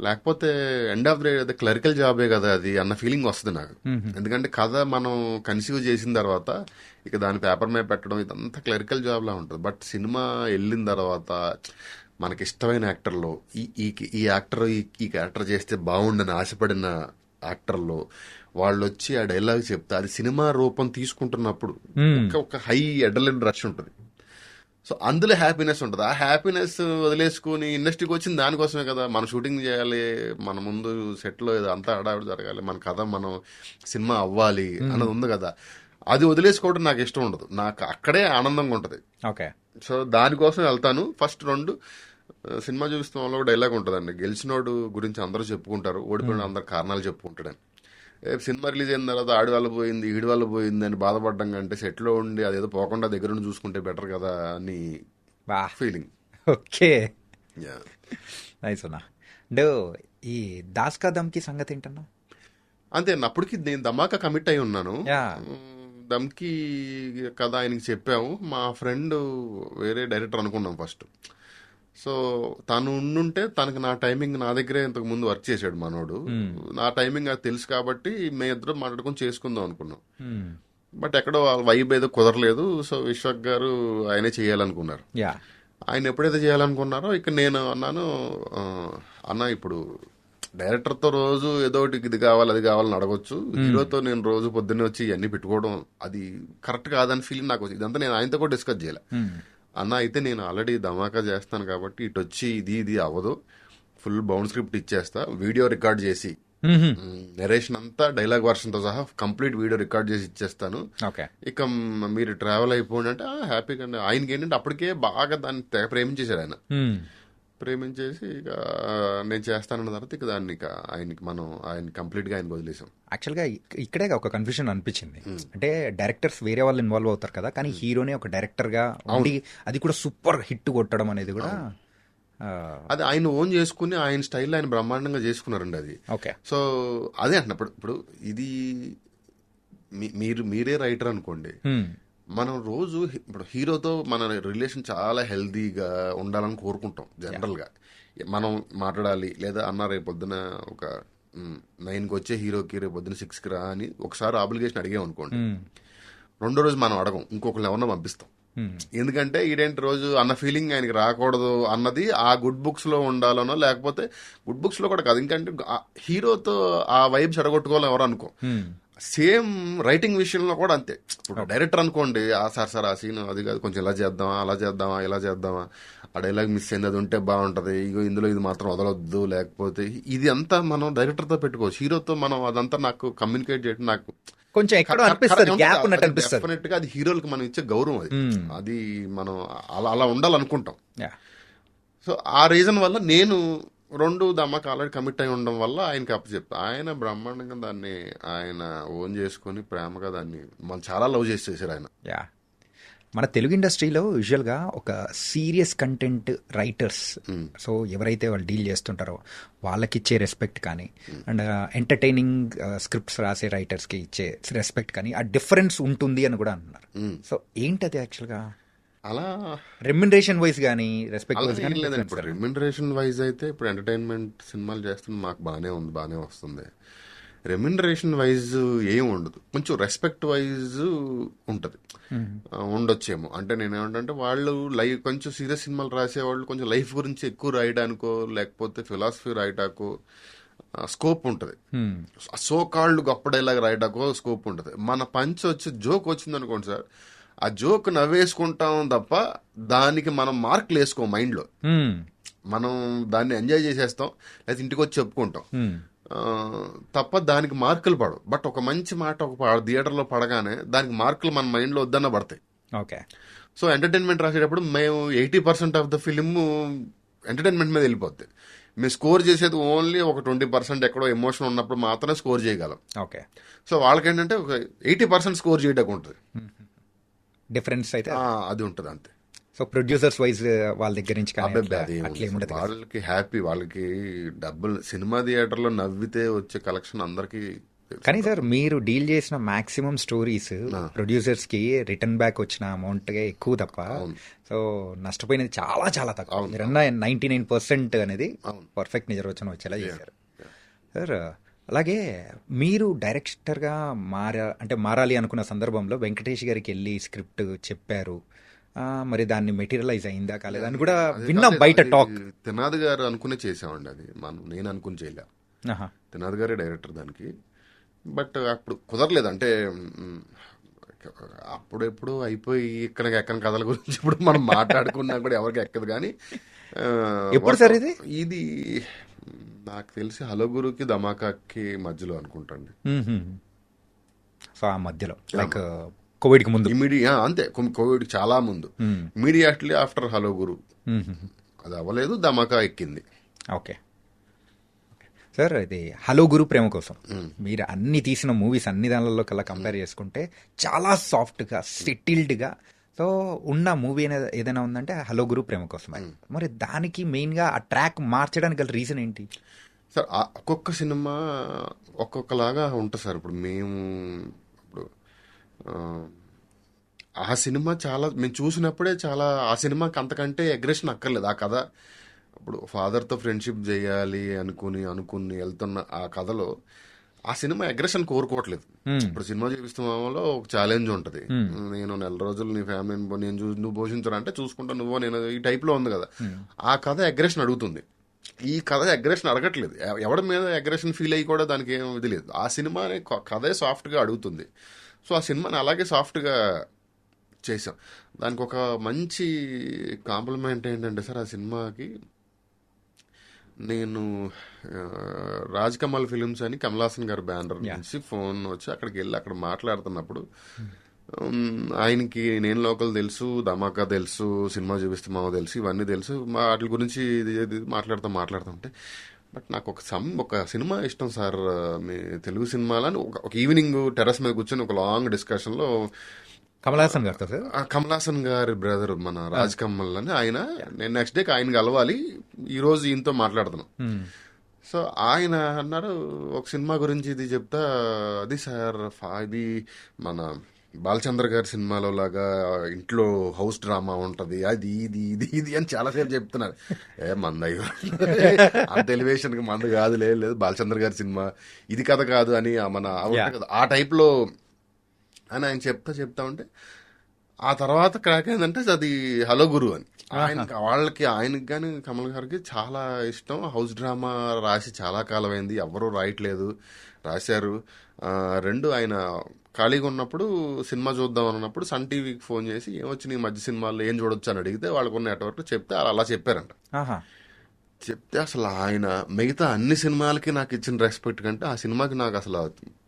లేకపోతే ఎండ్ ఆఫ్ ద క్లరికల్ జాబే కదా అది అన్న ఫీలింగ్ వస్తుంది నాకు. ఎందుకంటే కథ మనం కన్సీవ్ చేసిన తర్వాత ఇక దాని పేపర్ మీద పెట్టడం ఇదంతా క్లరికల్ జాబ్లా ఉంటుంది. బట్ సినిమా వెళ్ళిన తర్వాత మనకి ఇష్టమైన యాక్టర్లో ఈ యాక్టర్ ఈ క్యారెక్టర్ చేస్తే బాగుండని ఆశపడిన యాక్టర్లో వాళ్ళు వచ్చి ఆ డైలాగ్ చెప్తే అది సినిమా రూపం తీసుకుంటున్నప్పుడు ఒక హై అడ్రినలిన్ రష్ ఉంటుంది. సో అందులో హ్యాపీనెస్ ఉంటుంది. ఆ హ్యాపీనెస్ వదిలేసుకుని ఇండస్ట్రీకి వచ్చింది దానికోసమే కదా, మనం షూటింగ్ చేయాలి, మన ముందు సెట్లో ఏదో అంతా హడావిడి జరగాలి, మన కథ మనం సినిమా అవ్వాలి అన్నది ఉంది కదా. అది వదిలేసుకోవడం నాకు ఇష్టం ఉండదు, నాకు అక్కడే ఆనందంగా ఉంటుంది. ఓకే, సో దానికోసం వెళ్తాను. ఫస్ట్ 2 సినిమా చూపిస్తున్న వాళ్ళు డైలాగ్ ఉంటుందండి, గెలిచినోడు గురించి అందరూ చెప్పుకుంటారు, ఓడిపోయిన అందరు కారణాలు చెప్పుకుంటాడని. సినిమా రిలీజ్ అయిన తర్వాత ఆడి వల్ల పోయింది ఈడి వల్ల పోయింది అని బాధపడడం కంటే సెట్లో ఉండి అదేదో పోకుండా దగ్గర నుండి చూసుకుంటే బెటర్ కదా అని ఫీలింగ్. ఓకే, నైస్ అన్నా. అంటే ఈ దాస్ కా దమ్కి సంగతి ఏంటన్నా? అంతే, అప్పటికి నేను ధమాకా కమిట్ అయి ఉన్నాను. దమ్కి కథ ఆయనకి చెప్పాము. మా ఫ్రెండ్ వేరే డైరెక్టర్ అనుకున్నాం ఫస్ట్. సో తను ఉండుంటే తనకి నా టైమింగ్ నా దగ్గరే ఇంతకు ముందు వర్క్ చేశాడు మనోడు. నా టైమింగ్ అది తెలుసు కాబట్టి మేము ఇద్దరం మాట్లాడుకొని చేసుకుందాం అనుకున్నాం. బట్ ఎక్కడో వైబ్ ఏదో కుదరలేదు. సో విశ్వక్ గారు ఆయనే చేయాలనుకున్నారు. యా, ఆయన ఎప్పుడైతే చేయాలనుకున్నారో ఇక నేను అన్నాను, అన్న ఇప్పుడు డైరెక్టర్తో రోజు ఏదో ఒకటి ఇది కావాలి అది కావాలని అడగొచ్చు, హీరోతో నేను రోజు పొద్దున్నే వచ్చి ఇవన్నీ పెట్టుకోవడం అది కరెక్ట్ కాదని ఫీలింగ్ నాకు వచ్చింది. ఇదంతా నేను ఆయనతో కూడా డిస్కస్ చేయాలి. అన్న అయితే నేను ఆల్రెడీ ధమాకా చేస్తాను కాబట్టి ఇటు వచ్చి ఇది అవ్వదు, ఫుల్ బౌండ్ స్క్రిప్ట్ ఇచ్చేస్తా, వీడియో రికార్డ్ చేసి నెరేషన్ అంతా డైలాగ్ వర్షన్ తో సహా కంప్లీట్ వీడియో రికార్డ్ చేసి ఇచ్చేస్తాను, ఇక మీరు ట్రావెల్ అయిపోండి అంటే హ్యాపీగా. ఆయనకి ఏంటంటే అప్పటికే బాగా దాన్ని తెగ ప్రేమించేశాడు ఆయన. ప్రేమించేసి ఇక నేను చేస్తానన్న తర్వాత ఇక దాన్ని ఇక ఆయన కంప్లీట్ గా ఆయనకు వదిలేసాం. యాక్చువల్గా ఇక్కడే ఒక కన్ఫ్యూజన్ అనిపించింది. అంటే డైరెక్టర్స్ వేరే వాళ్ళు ఇన్వాల్వ్ అవుతారు కదా, కానీ హీరోనే ఒక డైరెక్టర్ గా ఉండి అది కూడా సూపర్ హిట్ కొట్టడం అనేది కూడా అది ఆయన ఓన్ చేసుకుని ఆయన స్టైల్ ఆయన బ్రహ్మాండంగా చేసుకున్నారండి అది. ఓకే. సో అదే అంటున్నప్పుడు ఇప్పుడు ఇది మీరే రైటర్ అనుకోండి, మనం రోజు ఇప్పుడు హీరోతో మన రిలేషన్ చాలా హెల్దీగా ఉండాలని కోరుకుంటాం జనరల్ గా. మనం మాట్లాడాలి లేదా అన్న రేపు పొద్దున ఒక 9కి వచ్చే హీరోకి రేపు పొద్దున 6కి రా అని ఒకసారి ఆబ్లిగేషన్ అడిగాం అనుకోండి, రెండో రోజు మనం అడగం, ఇంకొకరిని ఎవరన్నా పంపిస్తాం. ఎందుకంటే ఈడేంటి రోజు అన్న ఫీలింగ్ ఆయనకి రాకూడదు అన్నది ఆ గుడ్ బుక్స్ లో ఉండాలనో, లేకపోతే గుడ్ బుక్స్ లో కూడా కాదు, ఎందుకంటే హీరోతో ఆ వైబ్స్ అడగొట్టుకోవాలని ఎవరు అనుకో. సేమ్ రైటింగ్ విషయంలో కూడా అంతే. ఇప్పుడు డైరెక్టర్ అనుకోండి, సార్ ఆ సీన్ అది కాదు, కొంచెం ఇలా చేద్దామా అలా చేద్దామా ఇలా చేద్దామా, ఆ డైలాగ్ మిస్ అయింది అది ఉంటే బాగుంటది, ఇగో ఇందులో ఇది మాత్రం వదలొద్దు, లేకపోతే ఇది అంతా మనం డైరెక్టర్తో పెట్టుకోవచ్చు. హీరోతో మనం అదంతా నాకు కమ్యూనికేట్ చేయడం నాకు కొంచెం ఎక్కడో అనిపిస్తుంది, గ్యాప్ ఉన్నట్టు అనిపిస్తుంది. డెఫినెట్ గా అది హీరోలకు మనం ఇచ్చే గౌరవం, అది మనం అలా ఉండాలనుకుంటాం. సో ఆ రీజన్ వల్ల నేను 2 ధమాకా ఆల్రెడీ కమిట్ అయి ఉండడం వల్ల ఆయనకి అప్పచెప్తా. ఆయన బ్రహ్మాండంగా దాన్ని ఆయన ఓన్ చేసుకుని ప్రేమగా దాన్ని మనం చాలా లవ్ చేసేసారు ఆయన. యా, మన తెలుగు ఇండస్ట్రీలో యూజువల్గా ఒక సీరియస్ కంటెంట్ రైటర్స్, సో ఎవరైతే వాళ్ళు డీల్ చేస్తుంటారో వాళ్ళకి ఇచ్చే రెస్పెక్ట్ కానీ, అండ్ ఎంటర్టైనింగ్ స్క్రిప్ట్స్ రాసే రైటర్స్కి ఇచ్చే రెస్పెక్ట్ కానీ ఆ డిఫరెన్స్ ఉంటుంది అని కూడా అంటున్నారు. సో ఏంటది యాక్చువల్గా అలా రెమ్యునరేషన్ వైజ్ కానీ రెస్పెక్ట్ వైజ్ కానీ? లేదండి, ఇప్పుడు రెమ్యునరేషన్ వైజ్ అయితే ఇప్పుడు ఎంటర్టైన్మెంట్ సినిమాలు చేస్తున్న మాకు బాగానే వస్తుంది. రెమ్యునరేషన్ వైజ్ ఏం ఉండదు, కొంచెం రెస్పెక్ట్ వైజ్ ఉంటుంది, ఉండొచ్చేమో. అంటే నేనేమంటే వాళ్ళు కొంచెం సీరియస్ సినిమాలు రాసేవాళ్ళు కొంచెం లైఫ్ గురించి ఎక్కువ రాయడానికో లేకపోతే ఫిలాసఫీ రాయటాకో స్కోప్ ఉంటుంది, సో కాల్డ్ గొప్ప డైలాగ్ రాయడాకో స్కోప్ ఉంటుంది. మన పంచ్ వచ్చి జోక్ వచ్చింది అనుకోండి సార్, ఆ జోక్ నవ్వేసుకుంటాం తప్ప దానికి మనం మార్కులు వేసుకోం మైండ్లో, మనం దాన్ని ఎంజాయ్ చేసేస్తాం లేదా ఇంటికి వచ్చి చెప్పుకుంటాం తప్ప దానికి మార్కులు పడవు. బట్ ఒక మంచి మాట ఒక థియేటర్లో పడగానే దానికి మార్కులు మన మైండ్లో వద్దన్న పడతాయి. ఓకే. సో ఎంటర్టైన్మెంట్ రాసేటప్పుడు మేము 80% ఆఫ్ ద ఫిలిం ఎంటర్టైన్మెంట్ మీద వెళ్ళిపోద్ది. మేము స్కోర్ చేసేది ఓన్లీ ఒక 20% ఎక్కడో ఎమోషన్ ఉన్నప్పుడు మాత్రమే స్కోర్ చేయగలం. ఓకే. సో వాళ్ళకేంటంటే ఒక 80% స్కోర్ చేయడానికి ఉంటుంది, డిఫరెన్స్ అయితే అది ఉంటుంది అంతే. సో ప్రొడ్యూసర్స్ వైజ్ వాళ్ళ దగ్గర నుంచి వాళ్ళకి హ్యాపీ, వాళ్ళకి డబ్బులు సినిమా థియేటర్లో నవ్వితే వచ్చే కలెక్షన్ అందరికి. కానీ సార్ మీరు డీల్ చేసిన మాక్సిమం స్టోరీస్ ప్రొడ్యూసర్స్ కి రిటర్న్ బ్యాక్ వచ్చిన అమౌంట్ ఎక్కువ తప్ప, సో నష్టపోయినది చాలా చాలా తక్కువ. మీరన్నా 99% అనేది పర్ఫెక్ట్ నిర్వచనం వచ్చేలా చేశారు సార్. అలాగే మీరు డైరెక్టర్గా మారాలి అనుకున్న సందర్భంలో వెంకటేష్ గారికి వెళ్ళి స్క్రిప్ట్ చెప్పారు, మరి దాన్ని మెటీరియలైజ్ అయిందా కాలేదని కూడా విన్నాం బయట టాక్. తినాద్ గారు అనుకునే చేసామండి అది, నేను అనుకుని చేయలే. తినాద్ గారే డైరెక్టర్ దానికి. బట్ అప్పుడు కుదరలేదు, అంటే అప్పుడెప్పుడు అయిపోయి ఇక్కడ ఎక్కని కథల గురించి ఇప్పుడు మనం మాట్లాడుకున్నా కూడా ఎవరికి ఎక్కదు. కానీ ఎప్పుడు సార్ ఇది నాకు తెలిసి హలో గురుకి ధమాకాకి మధ్యలో అనుకుంటాండి. సో ఆ మధ్యలో లైక్ కోవిడ్ కి ముందు, అంతే, కోవిడ్ చాలా ముందు, ఇమీడియట్లీ ఆఫ్టర్ హలో గురు. అది అవ్వలేదు, ధమాకా ఎక్కింది. Okay sir. ఇది హలో గురు ప్రేమ కోసం మీరు అన్ని తీసిన మూవీస్ అన్ని దానిలో కల్లా కంపేర్ చేసుకుంటే చాలా సాఫ్ట్గా సెటిల్డ్గా సో ఉన్న మూవీ అనేది ఏదైనా ఉందంటే హలో గురు ప్రేమ కోసం. మరి దానికి మెయిన్గా ఆ ట్రాక్ మార్చడానికి గల రీజన్ ఏంటి సార్? ఒక్కొక్క సినిమా ఒక్కొక్కలాగా ఉంటుంది సార్. ఇప్పుడు మేము ఇప్పుడు ఆ సినిమా చాలా మేము చూసినప్పుడే చాలా ఆ సినిమాకి అంతకంటే అగ్రెషన్ అక్కర్లేదు. ఆ కథ ఇప్పుడు ఫాదర్తో ఫ్రెండ్షిప్ చేయాలి అనుకుని వెళ్తున్న ఆ కథలో ఆ సినిమా అగ్రెషన్ కోరుకోవట్లేదు. ఇప్పుడు సినిమా చూపిస్తున్నామలో ఒక ఛాలెంజ్ ఉంటది. నేను నెల రోజులు నీ ఫ్యామిలీని నువ్వు పోషించరా అంటే చూసుకుంటా నువ్వు నేను ఈ టైప్ లో ఉంది కదా. ఆ కథ అగ్రెషన్ అడుగుతుంది. ఈ కథ అగ్రెషన్ అడగట్లేదు. ఎవరి మీద అగ్రెషన్ ఫీల్ అయ్యి కూడా దానికి ఏం ఇది లేదు. ఆ సినిమాని కథే సాఫ్ట్ గా అడుగుతుంది. సో ఆ సినిమాని అలాగే సాఫ్ట్ గా చేసాం. దానికి ఒక మంచి కాంప్లిమెంట్ ఏంటంటే సార్, ఆ సినిమాకి నేను రాజ్ కమల్ ఫిలిమ్స్ అని కమల్ హాసన్ గారి బ్యానర్ నుంచి ఫోన్ వచ్చి అక్కడికి వెళ్ళి అక్కడ మాట్లాడుతున్నప్పుడు ఆయనకి నేను లోకల్ తెలుసు, ధమాకా తెలుసు, సినిమా చూపిస్తే మావ తెలుసు, ఇవన్నీ తెలుసు. వాటి గురించి మాట్లాడుతుంటే బట్ నాకు ఒక సినిమా ఇష్టం సార్, మీ తెలుగు సినిమాలని ఒక ఈవినింగ్ టెర్రస్ మీద కూర్చొని ఒక లాంగ్ డిస్కషన్ లో కమల్ హాసన్ గారితో సార్, కమల్ హాసన్ గారి బ్రదర్ మన రాజ్ కమల్ అని ఆయన, నేను నెక్స్ట్ డేకి ఆయన కలవాలి, ఈ రోజు ఈయనతో మాట్లాడుతున్నాం. సో ఆయన అన్నారు ఒక సినిమా గురించి ఇది చెప్తా, అది సార్ ఇది మన బాలచంద్ర గారి సినిమాలో లాగా ఇంట్లో హౌస్ డ్రామా ఉంటది, అది ఇది ఇది ఇది అని చాలాసేపు చెప్తున్నారు. మందయ్యో అంత ఎలివేషన్ కి మందు కాదు, లేదు బాలచంద్ర గారి సినిమా ఇది కథ కాదు అని మన ఆ టైప్ లో అని ఆయన చెప్తా ఉంటే ఆ తర్వాత క్రాక్ అయిందంటే అది హలో గురు అని. ఆయనకి కానీ కమల్ గారికి చాలా ఇష్టం. హౌస్ డ్రామా రాసి చాలా కాలం అయింది, ఎవరూ రాయట్లేదు, రాశారు. రెండు ఆయన ఖాళీగా ఉన్నప్పుడు సినిమా చూద్దాం అన్నప్పుడు సన్ టీవీకి ఫోన్ చేసి ఏమొచ్చి నీ మధ్య సినిమాల్లో ఏం చూడొచ్చు అని అడిగితే వాళ్ళకున్న నెట్వర్క్ చెప్తే అలా చెప్పారంట. చెప్తే అసలు ఆయన మిగతా అన్ని సినిమాలకి నాకు ఇచ్చిన రెస్పెక్ట్ కంటే ఆ సినిమాకి నాకు అసలు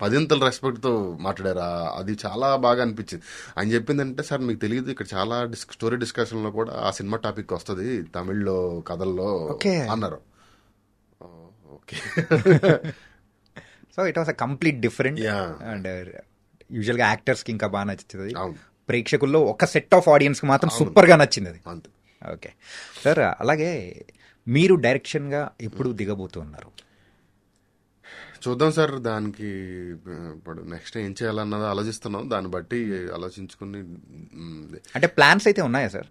10 రెస్పెక్ట్తో మాట్లాడారు. అది చాలా బాగా అనిపించింది. ఆయన చెప్పిందంటే, సార్ మీకు తెలియదు ఇక్కడ చాలా స్టోరీ డిస్కషన్లో కూడా ఆ సినిమా టాపిక్ వస్తుంది తమిళ్లో కథల్లో అన్నారు. Okay. So it was a complete different and యూజువల్గా యాక్టర్స్కి ఇంకా బాగా నచ్చుతుంది, ప్రేక్షకుల్లో ఒక సెట్ ఆఫ్ ఆడియన్స్కి మాత్రం సూపర్గా నచ్చింది అది. ఓకే సార్, అలాగే మీరు డైరెక్షన్గా ఎప్పుడు దిగబోతున్నారు? చూద్దాం సార్, దానికి ఇప్పుడు నెక్స్ట్ ఏం చేయాలన్నది ఆలోచిస్తున్నాం. దాన్ని బట్టి ఆలోచించుకుని, అంటే ప్లాన్స్ అయితే ఉన్నాయా సార్?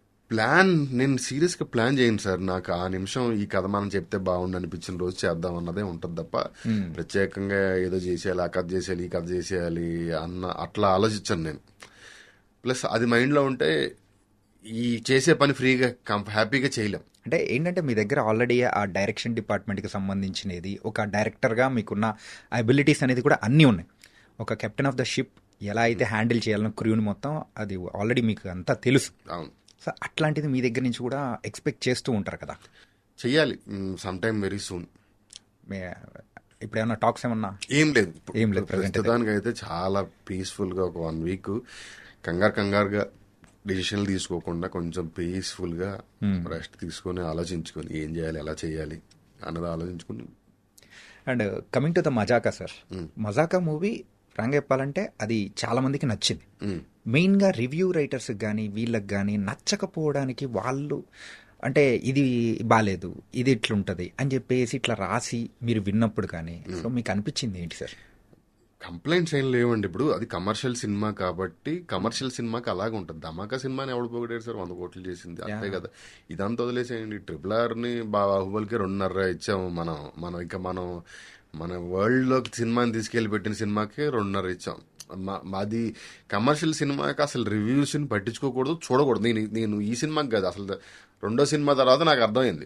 నేను సీరియస్గా ప్లాన్ చేయను సార్. నాకు ఆ నిమిషం ఈ కథ మనం చెప్తే బాగుండు అనిపించిన రోజు చేద్దాం అన్నదే ఉంటుంది తప్ప ప్రత్యేకంగా ఏదో చేసేయాలి, ఆ కథ చేసేయాలి, ఈ కథ చేసేయాలి అట్లా ఆలోచించాను నేను. ప్లస్ అది మైండ్లో ఉంటే ఈ చేసే పని ఫ్రీగా హ్యాపీగా చేయలేం. అంటే ఏంటంటే మీ దగ్గర ఆల్రెడీ ఆ డైరెక్షన్ డిపార్ట్మెంట్కి సంబంధించినది, ఒక డైరెక్టర్గా మీకున్న అబిలిటీస్ అనేది కూడా అన్నీ ఉన్నాయి. ఒక కెప్టెన్ ఆఫ్ ద షిప్ ఎలా అయితే హ్యాండిల్ చేయాలన్న క్రూని మొత్తం అది ఆల్రెడీ మీకు అంతా తెలుసు. అవును. సో అట్లాంటిది మీ దగ్గర నుంచి కూడా ఎక్స్పెక్ట్ చేస్తూ ఉంటారు కదా? చెయ్యాలి సమ్ టైమ్ వెరీ సూన్. ఇప్పుడు ఏమన్నా టాక్స్ ఏమన్నా? ఏం లేదు ప్రస్తుతానికి అయితే చాలా పీస్ఫుల్గా ఒక 1 వీక్ కంగారుగా డిసిషన్లు తీసుకోకుండా కొంచెం పీస్ఫుల్గా రెస్ట్ తీసుకొని ఆలోచించుకొని ఏం చేయాలి, ఎలా చేయాలి అన్నది ఆలోచించుకుని. And coming to the Mazaka sir, Mazaka movie ఫ్రాంక్గా చెప్పాలంటే అది చాలా మందికి నచ్చింది. మెయిన్గా రివ్యూ రైటర్స్కి కానీ వీళ్ళకి కానీ నచ్చకపోవడానికి వాళ్ళు అంటే ఇది బాగాలేదు, ఇది ఇట్లుంటుంది అని చెప్పేసి ఇట్లా రాసి మీరు విన్నప్పుడు కానీ సో మీకు అనిపించింది ఏంటి సార్? కంప్లైంట్స్ ఏం లేవండి. ఇప్పుడు అది కమర్షియల్ సినిమా కాబట్టి కమర్షియల్ సినిమాకి అలాగే ఉంటుంది. ధమాకా సినిమాని ఎవడు పోగొట్టారు సార్? 100 కోట్లు చేసింది అంతే కదా. ఇదంతా వదిలేసేయండి. RRRని బాహుబలికి 2.5 ఇచ్చాము మనం మన వరల్డ్లోకి సినిమాని తీసుకెళ్లి పెట్టిన సినిమాకి 2.5 ఇచ్చాం. మాది కమర్షియల్ సినిమాకి అసలు రివ్యూస్ని పట్టించుకోకూడదు, చూడకూడదు. నేను ఈ సినిమాకి కాదు, అసలు రెండో సినిమా తర్వాత నాకు అర్థమైంది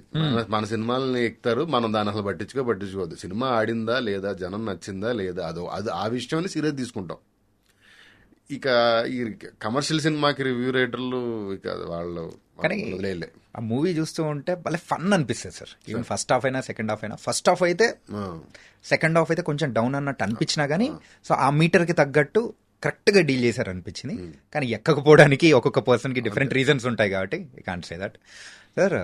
మన సినిమాలని ఎక్కుతారు, మనం దాన్ని అసలు పట్టించుకోవద్దు. సినిమా ఆడిందా లేదా, జనం నచ్చిందా లేదా, అది ఆ విషయాన్ని సీరియస్ తీసుకుంటాం. ఇక ఈ కమర్షియల్ సినిమాకి రివ్యూ రైటర్లు ఇక వాళ్ళు వదిలేయలే. ఆ మూవీ చూస్తూ ఉంటే భలే ఫన్ అనిపిస్తుంది సార్. ఈవెన్ ఫస్ట్ హాఫ్ అయినా సెకండ్ హాఫ్ అయినా, ఫస్ట్ హాఫ్ అయితే సెకండ్ హాఫ్ అయితే కొంచెం డౌన్ అన్నట్టు అనిపించినా కానీ సో ఆ మీటర్కి తగ్గట్టు కరెక్ట్గా డీల్ చేశారు అనిపించింది. కానీ ఎక్కకపోవడానికి ఒక్కొక్క పర్సన్కి డిఫరెంట్ రీజన్స్ ఉంటాయి కాబట్టి I can't say that. Sir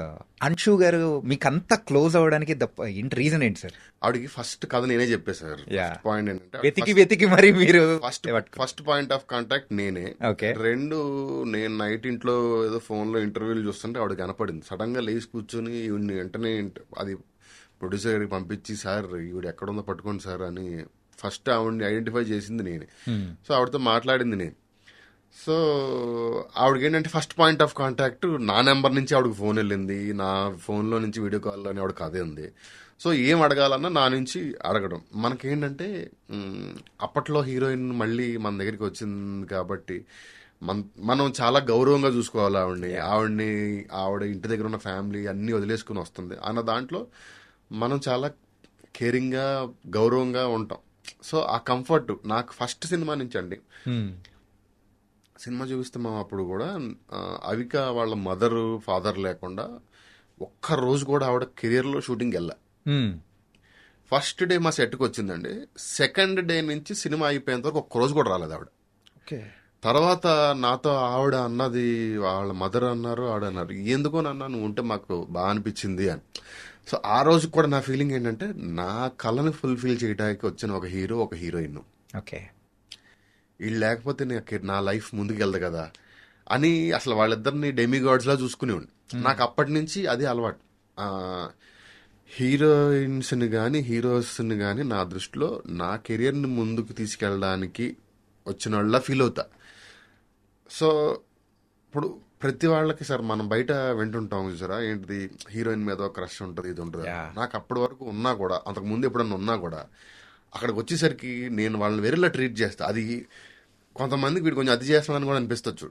Anshu గారు మీకు అంత క్లోజ్ అవ్వడానికి రీజన్ ఏంటి సార్? ఆవిడకి ఫస్ట్ కథ నేనే చెప్పే సార్. పాయింట్ ఏంటంటే వెతికి మరి మీరు ఫస్ట్ పాయింట్ ఆఫ్ కాంటాక్ట్ నేనే. రెండు, నేను నైట్ ఇంట్లో ఏదో ఫోన్ లో ఇంటర్వ్యూలు చూస్తుంటే ఆవిడ కనపడింది. సడన్ గా లేచి కూర్చొని వెంటనే అది ప్రొడ్యూసర్ గారికి పంపించి, సార్ ఈవిడ ఎక్కడుందో పట్టుకోండి సార్ అని ఫస్ట్ ఆవిడని ఐడెంటిఫై చేసింది నేనే. సో ఆవిడతో మాట్లాడింది నేను. సో ఆవిడకి ఏంటంటే ఫస్ట్ పాయింట్ ఆఫ్ కాంటాక్ట్ నా నెంబర్ నుంచి ఆవిడకి ఫోన్ వెళ్ళింది, నా ఫోన్లో నుంచి వీడియో కాల్లో అని ఆవిడకి అదే ఉంది. సో ఏం అడగాలన్నా నా నుంచి అడగడం. మనకేంటంటే అప్పట్లో హీరోయిన్ మళ్ళీ మన దగ్గరికి వచ్చింది కాబట్టి మనం చాలా గౌరవంగా చూసుకోవాలి ఆవిడ ఇంటి దగ్గర ఉన్న ఫ్యామిలీ అన్నీ వదిలేసుకుని వస్తుంది అన్న దాంట్లో మనం చాలా కేరింగ్గా గౌరవంగా ఉంటాం. సో ఆ కంఫర్ట్ నాకు ఫస్ట్ సినిమా నుంచి అండి. సినిమా చూపిస్తాం అప్పుడు కూడా అవిక వాళ్ళ మదర్ ఫాదర్ లేకుండా ఒక్క రోజు కూడా ఆవిడ కెరియర్లో షూటింగ్ వెళ్ళా. ఫస్ట్ డే మా సెట్కి వచ్చిందండి. సెకండ్ డే నుంచి సినిమా అయిపోయేంత వరకు ఒక్క రోజు కూడా రాలేదు ఆవిడ. తర్వాత నాతో ఆవిడ అన్నది, వాళ్ళ మదర్ అన్నారు, ఆవిడ అన్నారు, ఎందుకో నాన్న నువ్వు ఉంటే మాకు బాగా అనిపించింది అని. సో ఆ రోజు కూడా నా ఫీలింగ్ ఏంటంటే నా కళని ఫుల్ఫిల్ చేయడానికి వచ్చిన ఒక హీరో, ఒక హీరోయిన్. ఓకే, వీళ్ళు లేకపోతే నా లైఫ్ ముందుకు వెళ్దు కదా అని అసలు వాళ్ళిద్దరిని డెమిగాడ్స్ లా చూసుకునేవాడిని. నాకు అప్పటి నుంచి అది అలవాటు. హీరోయిన్స్ని కానీ హీరోస్ని కానీ నా దృష్టిలో నా కెరియర్ని ముందుకు తీసుకెళ్ళడానికి వచ్చిన వాళ్ళ ఫీల్ అవుతా. సో ఇప్పుడు ప్రతి వాళ్ళకి సార్ మనం బయట వింటుంటాం చూసారా, ఏంటిది హీరోయిన్ మీద ఒక క్రష్ ఉంటుంది, ఇది ఉంటుంది. నాకు అప్పటి వరకు ఉన్నా కూడా, అంతకు ముందు ఎప్పుడన్నా ఉన్నా కూడా, అక్కడికి వచ్చేసరికి నేను వాళ్ళని వేరేలా ట్రీట్ చేస్తా. అది కొంతమందికి వీడు కొంచెం అది చేస్తానని కూడా అనిపిస్తచ్చు.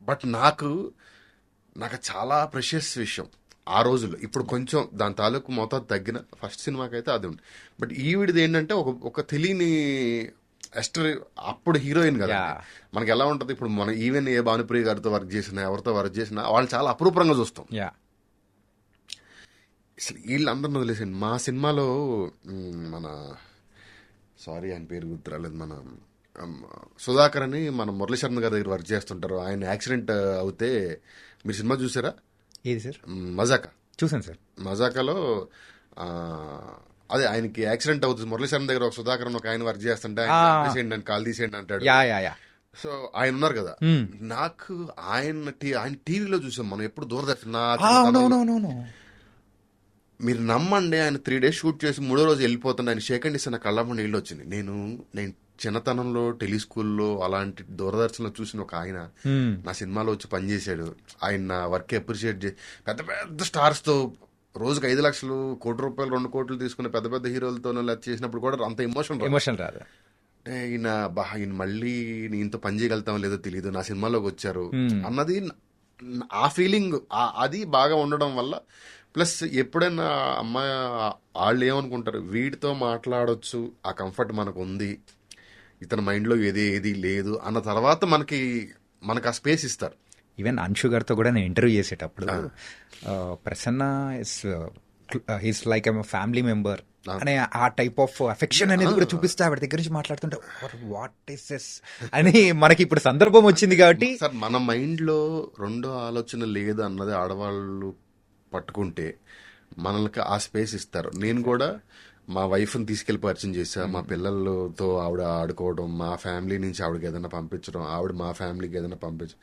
బట్ నాకు చాలా ప్రెషియస్ విషయం ఆ రోజుల్లో. ఇప్పుడు కొంచెం దాని తాలూకు మోతాదు తగ్గిన ఫస్ట్ సినిమాకైతే అది ఉంది. బట్ ఈవిడిది ఏంటంటే ఒక తెలియని ఎస్టర్, అప్పుడు హీరోయిన్ కదా, మనకి ఎలా ఉంటుంది ఇప్పుడు మనం ఈవెన్ ఏ భానుప్రియ గారితో వర్క్ చేసినా ఎవరితో వర్క్ చేసినా వాళ్ళు చాలా అపురూపంగా చూస్తాం. అసలు వీళ్ళందరిని వదిలేసండి. మా సినిమాలో ఆయన పేరు గుర్తురాలేదు, మన సుధాకర్ అని మన మురళీశర్మ గారి దగ్గర వర్క్ చేస్తుంటారు. ఆయన యాక్సిడెంట్ అవుతే, మీరు సినిమా చూసారా? ఏది సార్? మజాకా. చూసాను సార్. మజాకాలో అదే ఆయనకి యాక్సిడెంట్ అవుతుంది. మురళీశర్మ దగ్గర ఒక సుధాకర్ ఒక ఆయన వర్క్ చేస్తుంటే ఆయన కాల్ తీసేయండి అంటాడు. సో ఆయన ఉన్నారు కదా, నాకు ఆయన టీవీలో చూసాం మనం, ఎప్పుడు దూరదర్శన్. మీరు నమ్మండి, ఆయన 3 days షూట్ చేసి 3వ రోజు వెళ్ళిపోతున్నా, ఆయన షేక్ హ్యాండ్ ఇస్తే నా కళ్ళమ్మ నీళ్ళు వచ్చింది. నేను చిన్నతనంలో టెలిస్కూల్లో అలాంటి దూరదర్శన్లో చూసిన ఒక ఆయన నా సినిమాలో వచ్చి పనిచేశాడు. ఆయన నా వర్క్ అప్రిషియేట్ చేసి పెద్ద పెద్ద స్టార్స్తో రోజుకి 5 లక్షలు, ₹1 కోటి, 2 కోట్లు తీసుకునే పెద్ద పెద్ద హీరోలతో చేసినప్పుడు కూడా అంత ఎమోషన్ రాదు. అంటే ఈయన మళ్ళీ ఈయనతో పని చేయగలుగుతామో లేదో తెలియదు, నా సినిమాలోకి వచ్చారు అన్నది ఆ ఫీలింగ్. అది బాగా ఉండడం వల్ల, ప్లస్ ఎప్పుడైనా అమ్మాయి వాళ్ళు ఏమనుకుంటారు, వీడితో మాట్లాడొచ్చు, ఆ కంఫర్ట్ మనకు ఉంది, ఇతని మైండ్లో ఏది లేదు అన్న తర్వాత మనకి ఆ స్పేస్ ఇస్తారు. ఈవెన్ అన్షు గారితో కూడా నేను ఇంటర్వ్యూ చేసేటప్పుడు Prasanna is like a family member అనే ఆ టైప్ ఆఫ్ అఫెక్షన్ అనేది కూడా చూపిస్తే ఆవిడ దగ్గర నుంచి మాట్లాడుతుంటే వాట్ ఈస్ దిస్ అని మనకి ఇప్పుడు సందర్భం వచ్చింది కాబట్టి. సార్ మన మైండ్లో రెండో ఆలోచన లేదు అన్నది ఆడవాళ్ళు పట్టుకుంటే మనకి ఆ స్పేస్ ఇస్తారు. నేను కూడా మా వైఫ్ని తీసుకెళ్ళి పరిచయం చేశా, మా పిల్లలతో ఆవిడ ఆడుకోవడం, మా ఫ్యామిలీ నుంచి ఆవిడకి ఏదైనా పంపించడం, ఆవిడ మా ఫ్యామిలీకి ఏదైనా పంపించడం.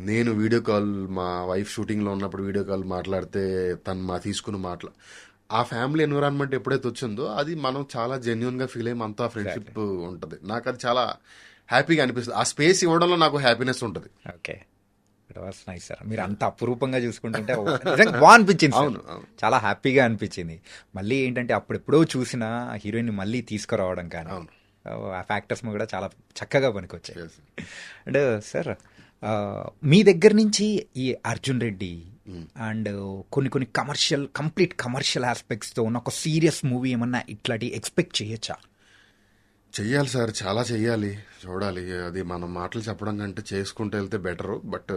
నేను వీడియో కాల్, మా వైఫ్ షూటింగ్లో ఉన్నప్పుడు వీడియో కాల్ మాట్లాడితే తను తీసుకుని ఆ ఫ్యామిలీ ఎన్విరాన్మెంట్ ఎప్పుడైతే వచ్చిందో అది మనం చాలా జెన్యున్గా ఫీల్ అయ్యి మనతో ఫ్రెండ్షిప్ ఉంటుంది. నాకు అది చాలా హ్యాపీగా అనిపిస్తుంది. ఆ స్పేస్ ఇవ్వడంలో నాకు హ్యాపీనెస్ ఉంటుంది. Okay, it was nice sir. మీరు అంత అపురూపంగా చూసుకుంటుంటే బాగా అనిపించింది. అవును, చాలా హ్యాపీగా అనిపించింది. మళ్ళీ ఏంటంటే అప్పుడెప్పుడో చూసిన హీరోయిన్ మళ్ళీ తీసుకురావడం కానీ ఆ ఫ్యాక్టర్స్ కూడా చాలా చక్కగా పనికొచ్చాయి. అండ్ సార్, మీ దగ్గర నుంచి ఈ అర్జున్ రెడ్డి అండ్ కొన్ని కంప్లీట్ కమర్షియల్ ఆస్పెక్ట్స్తో ఉన్న ఒక సీరియస్ మూవీ ఏమన్నా ఇట్లాంటి ఎక్స్పెక్ట్ చేయొచ్చా? చెయ్యాలి సార్, చాలా చెయ్యాలి, చూడాలి. అది మనం మాటలు చెప్పడం కంటే చేసుకుంటూ వెళ్తే బెటరు. బట్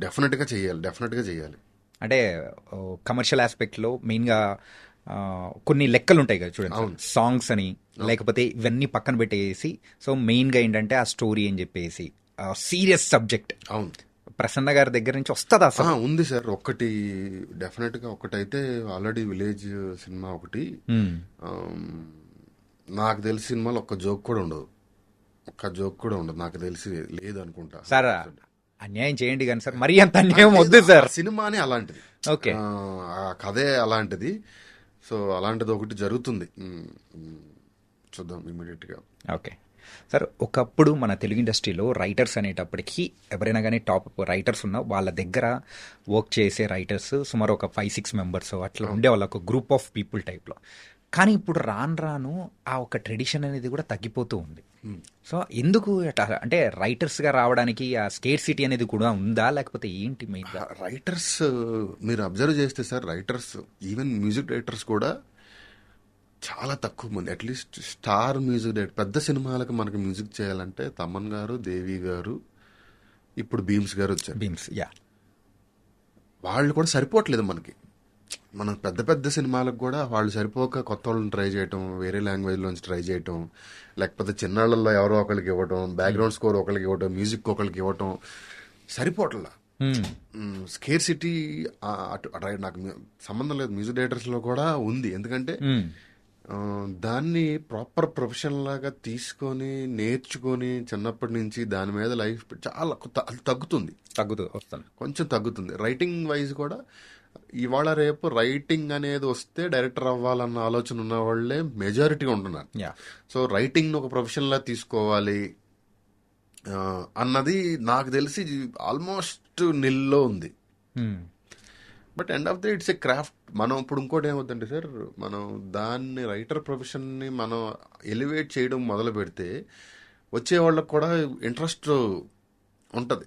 డెఫినెట్గా చెయ్యాలి. అంటే కమర్షియల్ ఆస్పెక్ట్లో మెయిన్గా కొన్ని లెక్కలు ఉంటాయి కదా చూడండి, సాంగ్స్ అని లేకపోతే ఇవన్నీ పక్కన పెట్టేసి, సో మెయిన్గా ఏంటంటే ఆ స్టోరీ అని చెప్పేసి సీరియస్ సబ్జెక్ట్. అవును, ప్రసన్న గారి దగ్గర నుంచి వస్తుందా అసలు? ఉంది సార్. డెఫినెట్గా ఒకటైతే ఆల్రెడీ విలేజ్ సినిమా ఒకటి, నాకు తెలిసి సినిమాలో ఒక్క జోక్ కూడా ఉండదు, నాకు తెలిసి లేదు అనుకుంటా. సార్ అన్యాయం చేయండి కానీ సార్, మరీ అంత అన్యాయం వద్దు సార్. సినిమానే అలాంటిది, ఓకే, ఆ కథే అలాంటిది. సో అలాంటిది ఒకటి జరుగుతుంది, చూద్దాం ఇమీడియట్ గా. ఓకే, సార్ ఒకప్పుడు మన తెలుగు ఇండస్ట్రీలో రైటర్స్ అనేటప్పటికీ ఎవరైనా కానీ టాప్ రైటర్స్ ఉన్నా వాళ్ళ దగ్గర వర్క్ చేసే రైటర్స్ సుమారు ఒక 5-6 మెంబర్స్ అట్లా ఉండేవాళ్ళు, ఒక గ్రూప్ ఆఫ్ పీపుల్ టైప్లో. కానీ ఇప్పుడు రాను ఆ ఒక ట్రెడిషన్ అనేది కూడా తగ్గిపోతూ ఉంది. సో ఎందుకు అట్లా అంటే రైటర్స్గా రావడానికి ఆ స్కేర్ సిటీ అనేది కూడా ఉందా, లేకపోతే ఏంటి మెయిన్గా? రైటర్స్ మీరు అబ్జర్వ్ చేస్తే sir, writers even music directors కూడా చాలా తక్కువ మంది. అట్లీస్ట్ స్టార్ మ్యూజిక్ డైరెక్టర్ పెద్ద సినిమాలకు మనకి మ్యూజిక్ చేయాలంటే తమన్ గారు, దేవి గారు, ఇప్పుడు భీమ్స్ గారు వచ్చారు. బీమ్స్ వాళ్ళు కూడా సరిపోవట్లేదు మనకి. మనం పెద్ద పెద్ద సినిమాలకు కూడా వాళ్ళు సరిపోక కొత్త వాళ్ళని ట్రై చేయటం, వేరే లాంగ్వేజ్లోంచి ట్రై చేయటం, లేకపోతే చిన్నాళ్ళల్లో ఎవరో ఒకరికి ఇవ్వటం, బ్యాక్గ్రౌండ్ స్కోర్ ఒకరికి ఇవ్వటం, మ్యూజిక్ ఒకరికి ఇవ్వటం సరిపోవట్లా. స్కేర్ సిటీ నాకు సంబంధం లేదు, మ్యూజిక్ డైరెక్టర్స్లో కూడా ఉంది. ఎందుకంటే దాన్ని ప్రాపర్ ప్రొఫెషన్ లాగా తీసుకొని నేర్చుకొని చిన్నప్పటి నుంచి దాని మీద లైఫ్ చాలా అది తగ్గుతూ వస్తాను. కొంచెం తగ్గుతుంది. రైటింగ్ వైజ్ కూడా ఇవాళ రేపు రైటింగ్ అనేది వస్తే డైరెక్టర్ అవ్వాలన్న ఆలోచన ఉన్న వాళ్ళే మెజారిటీగా ఉంటున్నారు. సో రైటింగ్ ఒక ప్రొఫెషన్ లా తీసుకోవాలి అన్నది నాకు తెలిసి ఆల్మోస్ట్ నిల్లో ఉంది. But end of the it's a craft. మనం ఇప్పుడు ఇంకోటి ఏమవుతుందంటే సార్, మనం దాన్ని రైటర్ ప్రొఫెషన్ని మనం ఎలివేట్ చేయడం మొదలు పెడితే వచ్చే వాళ్ళకి కూడా ఇంట్రెస్ట్ ఉంటుంది.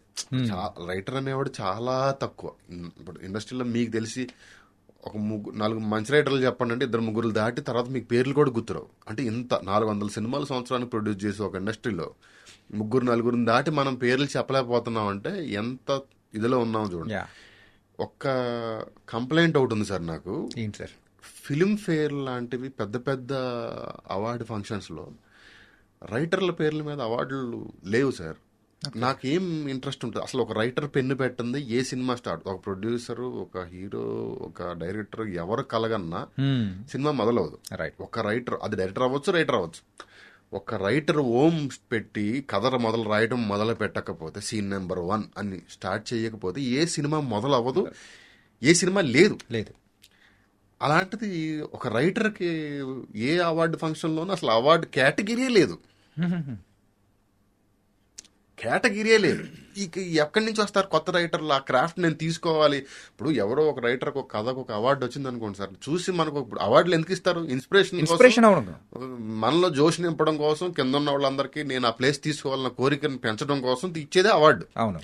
రైటర్ అనేవాడు చాలా తక్కువ ఇప్పుడు ఇండస్ట్రీలో. మీకు తెలిసి ఒక 4 మంచి రైటర్లు చెప్పండి అంటే 2-3 దాటి తర్వాత మీకు పేర్లు కూడా గుర్తురావు. అంటే ఇంత 400 సినిమాలు సంవత్సరానికి ప్రొడ్యూస్ చేసి ఒక ఇండస్ట్రీలో 3-4 దాటి మనం పేర్లు చెప్పలేకపోతున్నాం అంటే ఎంత ఇదిలో ఉన్నాం చూడండి. ఒక్క కంప్లైంట్ ఒకటి ఉంది సార్ నాకు. ఏంటి సార్? ఫిలిం ఫేర్ లాంటివి పెద్ద పెద్ద అవార్డు ఫంక్షన్స్లో రైటర్ల పేర్ల మీద అవార్డులు లేవు సార్. నాకేం ఇంట్రెస్ట్ ఉంటుంది అసలు? ఒక రైటర్ పెన్ను పెట్టింది ఏ సినిమా స్టార్ట్, ఒక ప్రొడ్యూసరు, ఒక హీరో, ఒక డైరెక్టర్ ఎవరు కలగన్నా సినిమా మొదలవదు. ఒక రైటర్, అది డైరెక్టర్ అవ్వచ్చు, రైటర్ అవ్వచ్చు. ఒక రైటర్ ఓం పెట్టి కథ రాయడం మొదలు పెట్టకపోతే, సీన్ నెంబర్ 1 అని స్టార్ట్ చేయకపోతే ఏ సినిమా మొదలవ్వదు, ఏ సినిమా లేదు. అలాంటిది ఒక రైటర్కి ఏ అవార్డు ఫంక్షన్లోనూ అసలు అవార్డు కేటగిరీయే లేదు. ఇక ఎక్కడి నుంచి వస్తారు కొత్త రైటర్లు? ఆ క్రాఫ్ట్ నేను తీసుకోవాలి. ఇప్పుడు ఎవరో ఒక రైటర్కి ఒక కథకు ఒక అవార్డు వచ్చింది అనుకోండి సార్, చూసి మనకు ఇప్పుడు అవార్డులు ఎందుకు ఇస్తారు? ఇన్స్పిరేషన్ మనలో జోష్ నింపడం కోసం, కింద ఉన్న వాళ్ళందరికీ నేను ఆ ప్లేస్ తీసుకోవాలన్న కోరికను పెంచడం కోసం ఇచ్చేదే అవార్డు. అవును,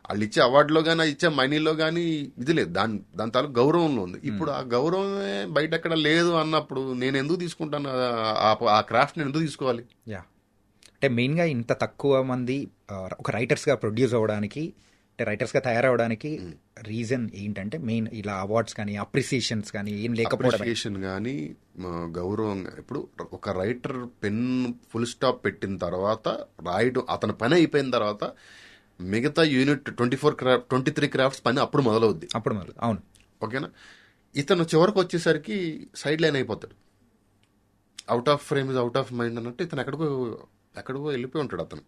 వాళ్ళు ఇచ్చే అవార్డులో కానీ ఇచ్చే మనీలో కానీ ఇది లేదు, దాని తాలూకు గౌరవంలో ఉంది. ఇప్పుడు ఆ గౌరవమే బయట ఎక్కడ లేదు అన్నప్పుడు నేను ఎందుకు తీసుకుంటాను? ఆ క్రాఫ్ట్ నేను ఎందుకు తీసుకోవాలి? అంటే మెయిన్గా ఇంత తక్కువ మంది ఒక రైటర్స్గా ప్రొడ్యూస్ అవ్వడానికి, అంటే రైటర్స్గా తయారవడానికి రీజన్ ఏంటంటే మెయిన్ ఇలా అవార్డ్స్ కానీ అప్రిసియేషన్స్ కానీ ఏం లేకపోవడం కానీ గౌరవం. ఇప్పుడు ఒక రైటర్ పెన్ ఫుల్ స్టాప్ పెట్టిన తర్వాత రాయడం అతని పని అయిపోయిన తర్వాత మిగతా యూనిట్ 23 క్రాఫ్ట్స్ పని అప్పుడు మొదలవుద్ది. అవును, ఓకేనా? ఇతను చివరికి వచ్చేసరికి సైడ్ లైన్ అయిపోతాడు. Out of frame is out of mind అన్నట్టు ఇతను ఎక్కడికో వెళ్ళిపోయి ఉంటాడు అతను.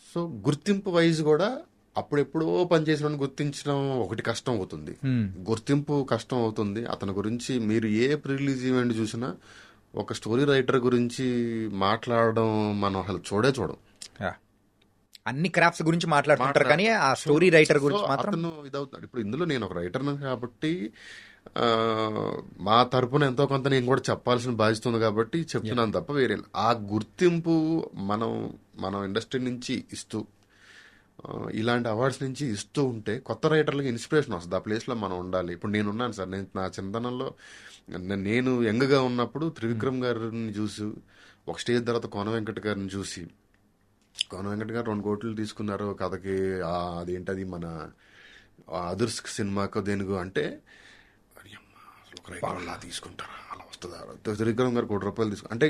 సో గుర్తింపు వైజ్ కూడా అప్పుడెప్పుడో పనిచేసిన గుర్తించడం ఒకటి కష్టం అవుతుంది, గుర్తింపు కష్టం అవుతుంది. అతని గురించి మీరు ఏ ప్రీ రిలీజ్ ఈవెంట్ చూసినా ఒక స్టోరీ రైటర్ గురించి మాట్లాడడం మనం అసలు చూడం. అన్ని క్రాఫ్ట్స్ గురించి మాట్లాడుతుంటారు కానీ ఆ స్టోరీ రైటర్ గురించి మాత్రం ఇదవుతాడు. ఇప్పుడు ఇందులో నేను ఒక రైటర్ను కాబట్టి మా తరపున ఎంతో కొంత నేను కూడా చెప్పాల్సిన బాధ్యత ఉంది కాబట్టి చెప్తున్నాను తప్ప వేరే. ఆ గుర్తింపు మనం ఇండస్ట్రీ నుంచి ఇస్తూ ఇలాంటి అవార్డ్స్ నుంచి ఇస్తూ ఉంటే కొత్త రైటర్లకి ఇన్స్పిరేషన్ వస్తుంది. ఆ ప్లేస్లో మనం ఉండాలి. ఇప్పుడు నేనున్నాను సార్, నేను నా చిన్నతనంలో నేను యంగ్గా ఉన్నప్పుడు త్రివిక్రమ్ గారిని చూసి, ఒక స్టేజ్ తర్వాత కోన వెంకట గారిని చూసి, కోన వెంకట గారు 2 కోట్లు తీసుకున్నారు కథకి, అదేంటది మన అదుర్స్ సినిమాకు దేనికో అంటే ఒక రైటర్ అలా తీసుకుంటారా, అలా వస్తుందా? త్రివిక్రమ్ గారు 1 కోటి రూపాయలు తీసుకు అంటే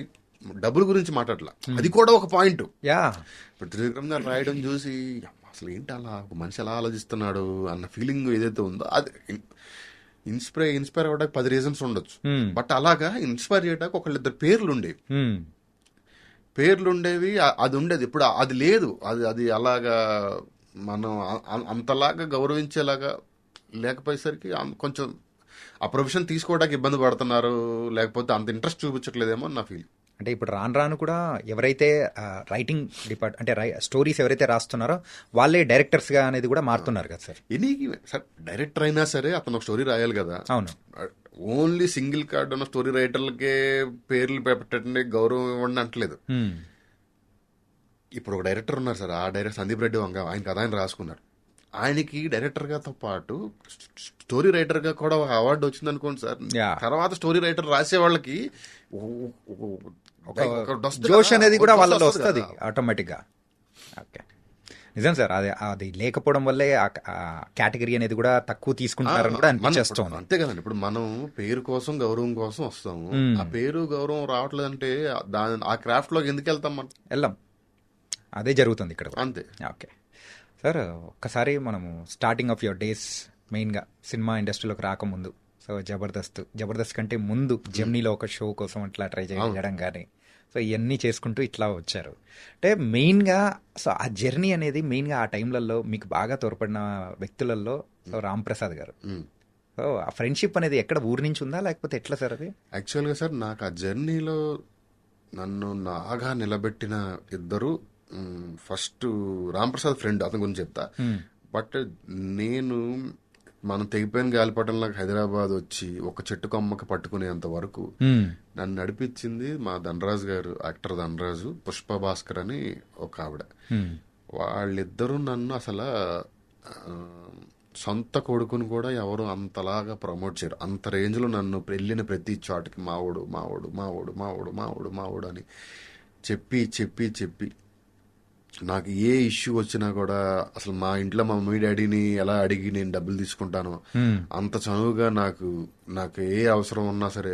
డబ్బుల గురించి మాట్లాడలా, అది కూడా ఒక పాయింట్. ఇప్పుడు త్రివిక్రమ్ గారు రాయడం చూసి అసలు ఏంటి అలా ఒక మనిషి ఎలా ఆలోచిస్తున్నాడు అన్న ఫీలింగ్ ఏదైతే ఉందో, అది ఇన్స్పైర్ అవ్వడానికి 10 రీజన్స్ ఉండొచ్చు. బట్ అలాగా ఇన్స్పైర్ చేయడానికి 1-2 పేర్లు ఉండేవి, అది ఉండేది. ఇప్పుడు అది లేదు. అది అలాగా మనం అంతలాగా గౌరవించేలాగా లేకపోయేసరికి కొంచెం ఆ ప్రొఫెషన్ తీసుకోవడానికి ఇబ్బంది పడుతున్నారు, లేకపోతే అంత ఇంట్రెస్ట్ చూపించట్లేదేమో నా ఫీల్. అంటే ఇప్పుడు రాను రాను కూడా ఎవరైతే రైటింగ్ అంటే స్టోరీస్ ఎవరైతే రాస్తున్నారో వాళ్ళే డైరెక్టర్స్గా అనేది కూడా మారుతున్నారు కదా సార్. ఎనీ సార్ డైరెక్టర్ అయినా సరే అతను ఒక స్టోరీ రాయాలి కదా. అవును. ఓన్లీ సింగిల్ కార్డ్ ఉన్న స్టోరీ రైటర్లకే పేర్లు పెట్టండి, గౌరవం ఇవ్వండి అంటలేదు. ఇప్పుడు ఒక డైరెక్టర్ ఉన్నారు సార్, ఆ డైరెక్టర్ సందీప్ రెడ్డి వంగ, ఆయన కథ ఆయన రాసుకున్నారు. ఆయనకి డైరెక్టర్గాతో పాటు స్టోరీ రైటర్గా కూడా ఒక అవార్డు వచ్చింది అనుకోండి సార్. తర్వాత స్టోరీ రైటర్ రాసే వాళ్ళకి జోష్ అనేది కూడా వాళ్ళలో వస్తుంది ఆటోమేటిక్గా. ఓకే, నిజం సార్. అది లేకపోవడం వల్లే ఆ కేటగిరీ అనేది కూడా తక్కువ తీసుకుంటున్నారని కూడా అనిపించేస్తుంది. అంతే కదండి. ఇప్పుడు మనం పేరు కోసం గౌరవం కోసం వస్తాము, ఆ పేరు గౌరవం రావట్లేదంటే ఆ క్రాఫ్ట్ లోకి ఎందుకు వెళ్తాం మనం? వెళ్ళాం. అదే జరుగుతుంది ఇక్కడ అంతే. ఓకే సార్, ఒక్కసారి మనము స్టార్టింగ్ ఆఫ్ యువర్ డేస్ మెయిన్గా సినిమా ఇండస్ట్రీలోకి రాకముందు, సో జబర్దస్త్ కంటే ముందు జెమ్నీలో ఒక షో కోసం అట్లా ట్రై చేయడం కానీ, సో ఇవన్నీ చేసుకుంటూ ఇట్లా వచ్చారు. అంటే మెయిన్గా సో ఆ జర్నీ అనేది మెయిన్గా ఆ టైంలలో మీకు బాగా తోడ్పడిన వ్యక్తులలో సో రామ్ ప్రసాద్ గారు. సో ఆ ఫ్రెండ్షిప్ అనేది ఎక్కడ ఊరి నుంచి ఉందా లేకపోతే ఎట్లా సార్ అది? యాక్చువల్గా సార్ నాకు ఆ జర్నీలో నన్ను నాగా నిలబెట్టిన ఇద్దరు, ఫస్ట్ రామ్ ప్రసాద్ ఫ్రెండ్, అతని గురించి చెప్తా. బట్ నేను మనం తెగిపోయిన గాలిపటంలాగా హైదరాబాద్ వచ్చి ఒక చెట్టు కొమ్మకి పట్టుకునేంత వరకు నన్ను నడిపించింది మా ధనరాజు గారు, యాక్టర్ ధనరాజు, పుష్ప భాస్కర్ అని ఒక ఆవిడ. వాళ్ళిద్దరూ నన్ను అసలు సొంత కొడుకుని కూడా ఎవరు అంతలాగా ప్రమోట్ చేయరు. అంత రేంజ్లో నన్ను వెళ్ళిన ప్రతి చోటకి మావోడు మావోడు మావోడు మావోడు మావోడు మావోడు అని చెప్పి చెప్పి చెప్పి నాకు ఏ ఇష్యూ వచ్చినా కూడా అసలు మా ఇంట్లో మా మమ్మీ డాడీని ఎలా అడిగి నేను డబ్బులు తీసుకుంటానో అంత చనువుగా నాకు ఏ అవసరం ఉన్నా సరే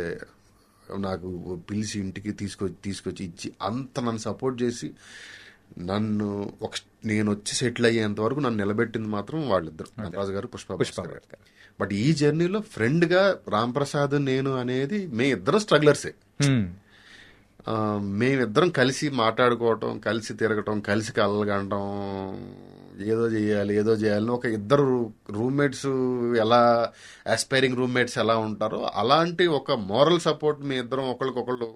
నాకు పిలిచి ఇంటికి తీసుకొచ్చి ఇచ్చి అంత నన్ను సపోర్ట్ చేసి నన్ను నేను వచ్చి సెటిల్ అయ్యేంత వరకు నన్ను నిలబెట్టింది మాత్రం వాళ్ళిద్దరు, నటరాజు గారు, పుష్ప గారు. బట్ ఈ జర్నీలో ఫ్రెండ్ గా రామ్ ప్రసాద్ నేను అనేది మేమిద్దరం స్ట్రగ్లర్సే. మేమిద్దరం కలిసి మాట్లాడుకోవటం, కలిసి తిరగటం, కలిసి కలగడం, ఏదో చేయాలని ఒక ఇద్దరు రూమ్మేట్స్ ఎలా ఆస్పైరింగ్ రూమ్మేట్స్ ఎలా ఉంటారో అలాంటి ఒక మోరల్ సపోర్ట్ మీ ఇద్దరం ఒకరికొకళ్ళు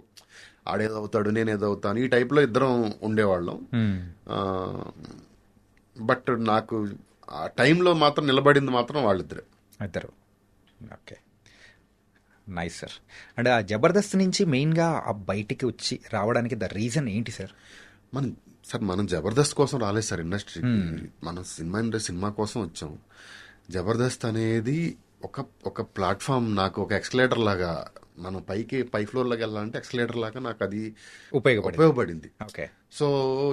ఆడేదవుతాడు నేనేదో అవుతాను ఈ టైప్లో ఇద్దరం ఉండేవాళ్ళం. బట్ నాకు ఆ టైంలో మాత్రం నిలబడింది మాత్రం వాళ్ళిద్దరు. Okay, nice sir. అంటే ఆ జబర్దస్త్ నుంచి మెయిన్గా ఆ బయటికి వచ్చి రావడానికి ద రీజన్ ఏంటి సార్? మనం జబర్దస్త్ కోసం రాలేదు సార్ ఇండస్ట్రీకి. మనం సినిమా కోసం వచ్చాం. జబర్దస్త్ అనేది ఒక ప్లాట్ఫామ్, నాకు ఒక ఎక్స్కలేటర్ లాగా. మనం పై ఫ్లోర్లోకి వెళ్ళాలంటే ఎక్స్కలేటర్ లాగా నాకు అది ఉపయోగపడింది. ఓకే, సో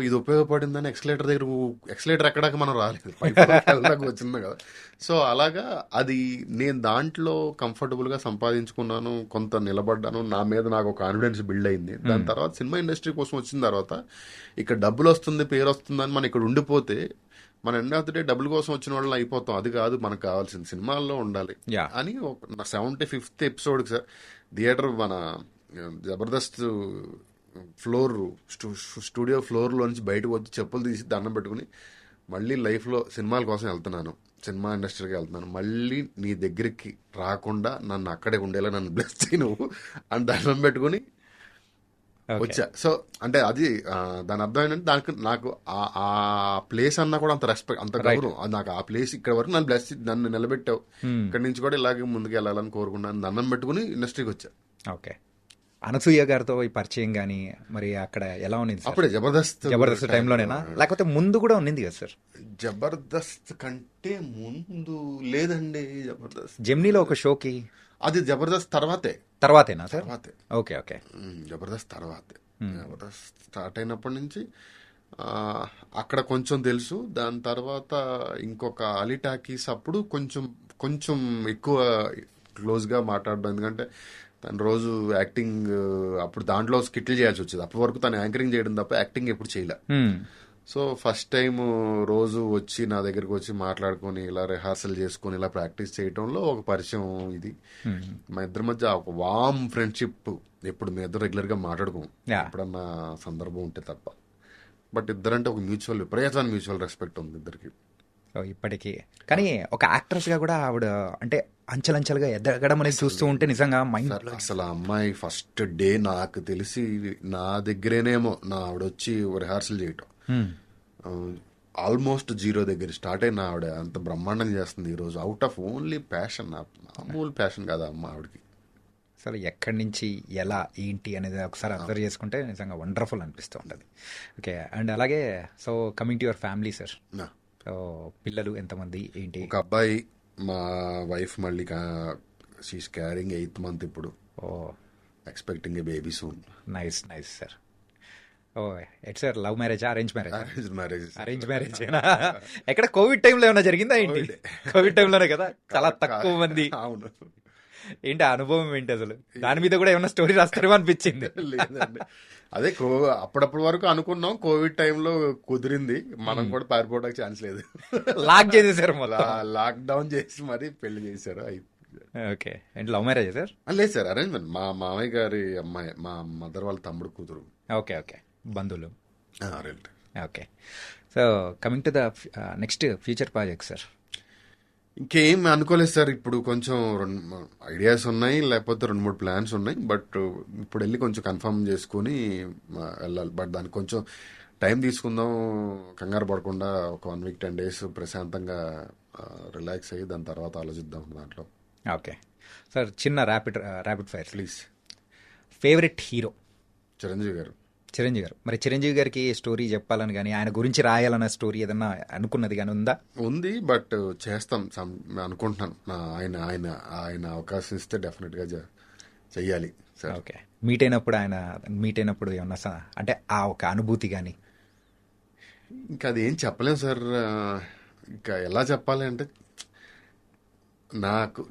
ఇది ఉపయోగపడిందని ఎక్స్కలేటర్ ఎక్కడాక మనం రాలేదు, పై ఫ్లోర్కి వెళ్ళడానికి వచ్చింది కదా. సో అలాగా అది నేను దాంట్లో కంఫర్టబుల్గా సంపాదించుకున్నాను, కొంత నిలబడ్డాను, నా మీద నాకు కాన్ఫిడెన్స్ బిల్డ్ అయింది. దాని తర్వాత సినిమా ఇండస్ట్రీ కోసం వచ్చిన తర్వాత ఇక్కడ డబ్బులు వస్తుంది, పేరు వస్తుందని మనం ఇక్కడ ఉండిపోతే మన ఎండ్ ఆఫ్ ది డే డబ్బుల కోసం వచ్చిన వాళ్ళని అయిపోతాం. అది కాదు మనకు కావాల్సింది, సినిమాల్లో ఉండాలి అని. నా 75th ఎపిసోడ్ సార్ థియేటర్ మన జబర్దస్త్ ఫ్లోర్ స్టూడియో ఫ్లోర్లో నుంచి బయటకు వచ్చి చెప్పులు తీసి దండం పెట్టుకుని మళ్ళీ లైఫ్లో సినిమాల కోసం వెళ్తున్నాను, సినిమా ఇండస్ట్రీకి వెళ్తున్నాను, మళ్ళీ నీ దగ్గరికి రాకుండా నన్ను అక్కడే ఉండేలా నన్ను బ్లెస్ చేయి నువ్వు అని దండం పెట్టుకుని వచ్చా. సో అంటే అది దాని అర్థం ఏంటంటే దానికి నాకు ఆ ప్లేస్ అన్నా కూడా అంత రెస్పెక్ట్, అంత గౌరవం. నాకు ఆ ప్లేస్ ఇక్కడ వరకు నన్ను నిలబెట్టావు, ఇక్కడ నుంచి కూడా ఇలాగే ముందుకు వెళ్ళాలని కోరుకున్నాను, దండం పెట్టుకుని ఇండస్ట్రీకి వచ్చా. ఓకే, అనసూయ గారితో ఈ పరిచయం కానీ మరి అక్కడ ఎలా ఉంది? అప్పుడే జబర్దస్త్ టైంలోనేనా లేకపోతే ముందు కూడా ఉంది కదా సార్? జబర్దస్త్ కంటే ముందు లేదండి. జబర్దస్త్ జెమ్నీలో ఒక షోకి, అది జబర్దస్త్ తర్వాతేనా సార్? ఓకే, జబర్దస్త్ తర్వాతే. జబర్దస్త్ స్టార్ట్ అయినప్పటి నుంచి అక్కడ కొంచెం తెలుసు. దాని తర్వాత ఇంకొక అలీ టాకీస్ అప్పుడు కొంచెం ఎక్కువ క్లోజ్గా మాట్లాడడం, ఎందుకంటే తను రోజు యాక్టింగ్ అప్పుడు దాంట్లో స్కిట్లు చేయాల్సి వచ్చేది. అప్పటి వరకు తను యాంకరింగ్ చేయడం తప్ప యాక్టింగ్ ఎప్పుడు చేయలే. సో ఫస్ట్ టైం రోజు వచ్చి నా దగ్గరికి వచ్చి మాట్లాడుకొని ఇలా రిహార్సల్ చేసుకొని ఇలా ప్రాక్టీస్ చేయడంలో ఒక పరిచయం. ఇది మా ఇద్దరి మధ్య ఒక వామ్ ఫ్రెండ్షిప్. ఎప్పుడు మీ ఇద్దరు రెగ్యులర్గా మాట్లాడుకోం, ఎప్పుడన్నా సందర్భం ఉంటే తప్ప. బట్ ఇద్దరంటే ఒక విపరీతమైన మ్యూచువల్ రెస్పెక్ట్ ఉంది ఇద్దరికి. సో ఇప్పటికీ కానీ ఒక యాక్ట్రెస్ గా కూడా ఆవిడ అంటే అంచెలంచెలుగా ఎదగడం అనేది చూస్తూ ఉంటే నిజంగా మైండ్ సార్, అసలు ఆ అమ్మాయి ఫస్ట్ డే నాకు తెలిసి నా దగ్గరేనేమో నా ఆవిడ వచ్చి రిహార్సల్ చేయటం ఆల్మోస్ట్ జీరో దగ్గర స్టార్ట్ అయిన ఆవిడ అంత బ్రహ్మాండంగా చేస్తుంది ఈరోజు అవుట్ ఆఫ్ ఓన్లీ ప్యాషన్, మామూలు ప్యాషన్ కాదా అమ్మ ఆవిడకి. అసలు ఎక్కడి నుంచి ఎలా ఏంటి అనేది ఒకసారి అబ్జర్వ్ చేసుకుంటే నిజంగా వండర్ఫుల్ అనిపిస్తూ ఉంటుంది. ఓకే, అండ్ అలాగే so coming to your family sir, నా. సో పిల్లలు ఎంతమంది ఏంటి? ఒక అబ్బాయి, మా వైఫ్ మళ్ళీ షీస్ క్యారింగ్ 8th month ఇప్పుడు, oh expecting a baby soon. Nice nice sir. Oh ఎట్ సార్, love marriage arrange marriage? Marriage. Arrange marriage ఎక్కడ కోవిడ్ టైంలో ఏమైనా జరిగిందా ఏంటి? కోవిడ్ టైంలోనే కదా, చాలా తక్కువ మంది. అవును. ఏంటి ఆ అనుభవం ఏంటి అసలు? దాని మీద కూడా ఏమైనా స్టోరీ రాస్తారేమో అనిపించింది. లేదండి, అదే అప్పుడప్పటి వరకు అనుకున్నాం, కోవిడ్ టైంలో కుదిరింది, మనం కూడా పారిపోవడానికి ఛాన్స్ లేదు. లాక్ చేసేసారు మొత్తం, లాక్డౌన్ చేసి మరి పెళ్లి చేశారు. ఓకే, ఏంటి లవ్ మ్యారేజ్ సార్? లేదు సార్, అరేంజ్మెంట్. మా మామయ్య గారి అమ్మాయి, మా మదర్ వాళ్ళ తమ్ముడు కూతురు. ఓకే ఓకే, బంధువులు. Right. Okay, so coming to the next future project sir. ఇంకేం అనుకోలేదు సార్, ఇప్పుడు కొంచెం ఐడియాస్ ఉన్నాయి, లేకపోతే 2-3 ప్లాన్స్ ఉన్నాయి, బట్ ఇప్పుడు వెళ్ళి కొంచెం కన్ఫర్మ్ చేసుకుని వెళ్ళాలి. బట్ దానికి కొంచెం టైం తీసుకుందాం, కంగారు పడకుండా ఒక 1 week 10 days ప్రశాంతంగా రిలాక్స్ అయ్యి దాని తర్వాత ఆలోచిద్దాం దాంట్లో. ఓకే సార్, చిన్న rapid fire please. Favourite hero? Chiranjeevi గారు. చిరంజీవి గారు. మరి చిరంజీవి గారికి స్టోరీ చెప్పాలని కానీ ఆయన గురించి రాయాలన్న స్టోరీ ఏదన్నా అనుకున్నది కానీ ఉందా? ఉంది, బట్ చేస్తాం అనుకుంటున్నాను. ఆయన అవకాశం ఇస్తే డెఫినెట్ గా చెయ్యాలి సార్. ఓకే, మీట్ అయినప్పుడు ఏమన్నా అంటే ఆ ఒక అనుభూతి కానీ? ఇంకా అది ఏం చెప్పలేం సార్, ఇంకా ఎలా చెప్పాలి అంటే,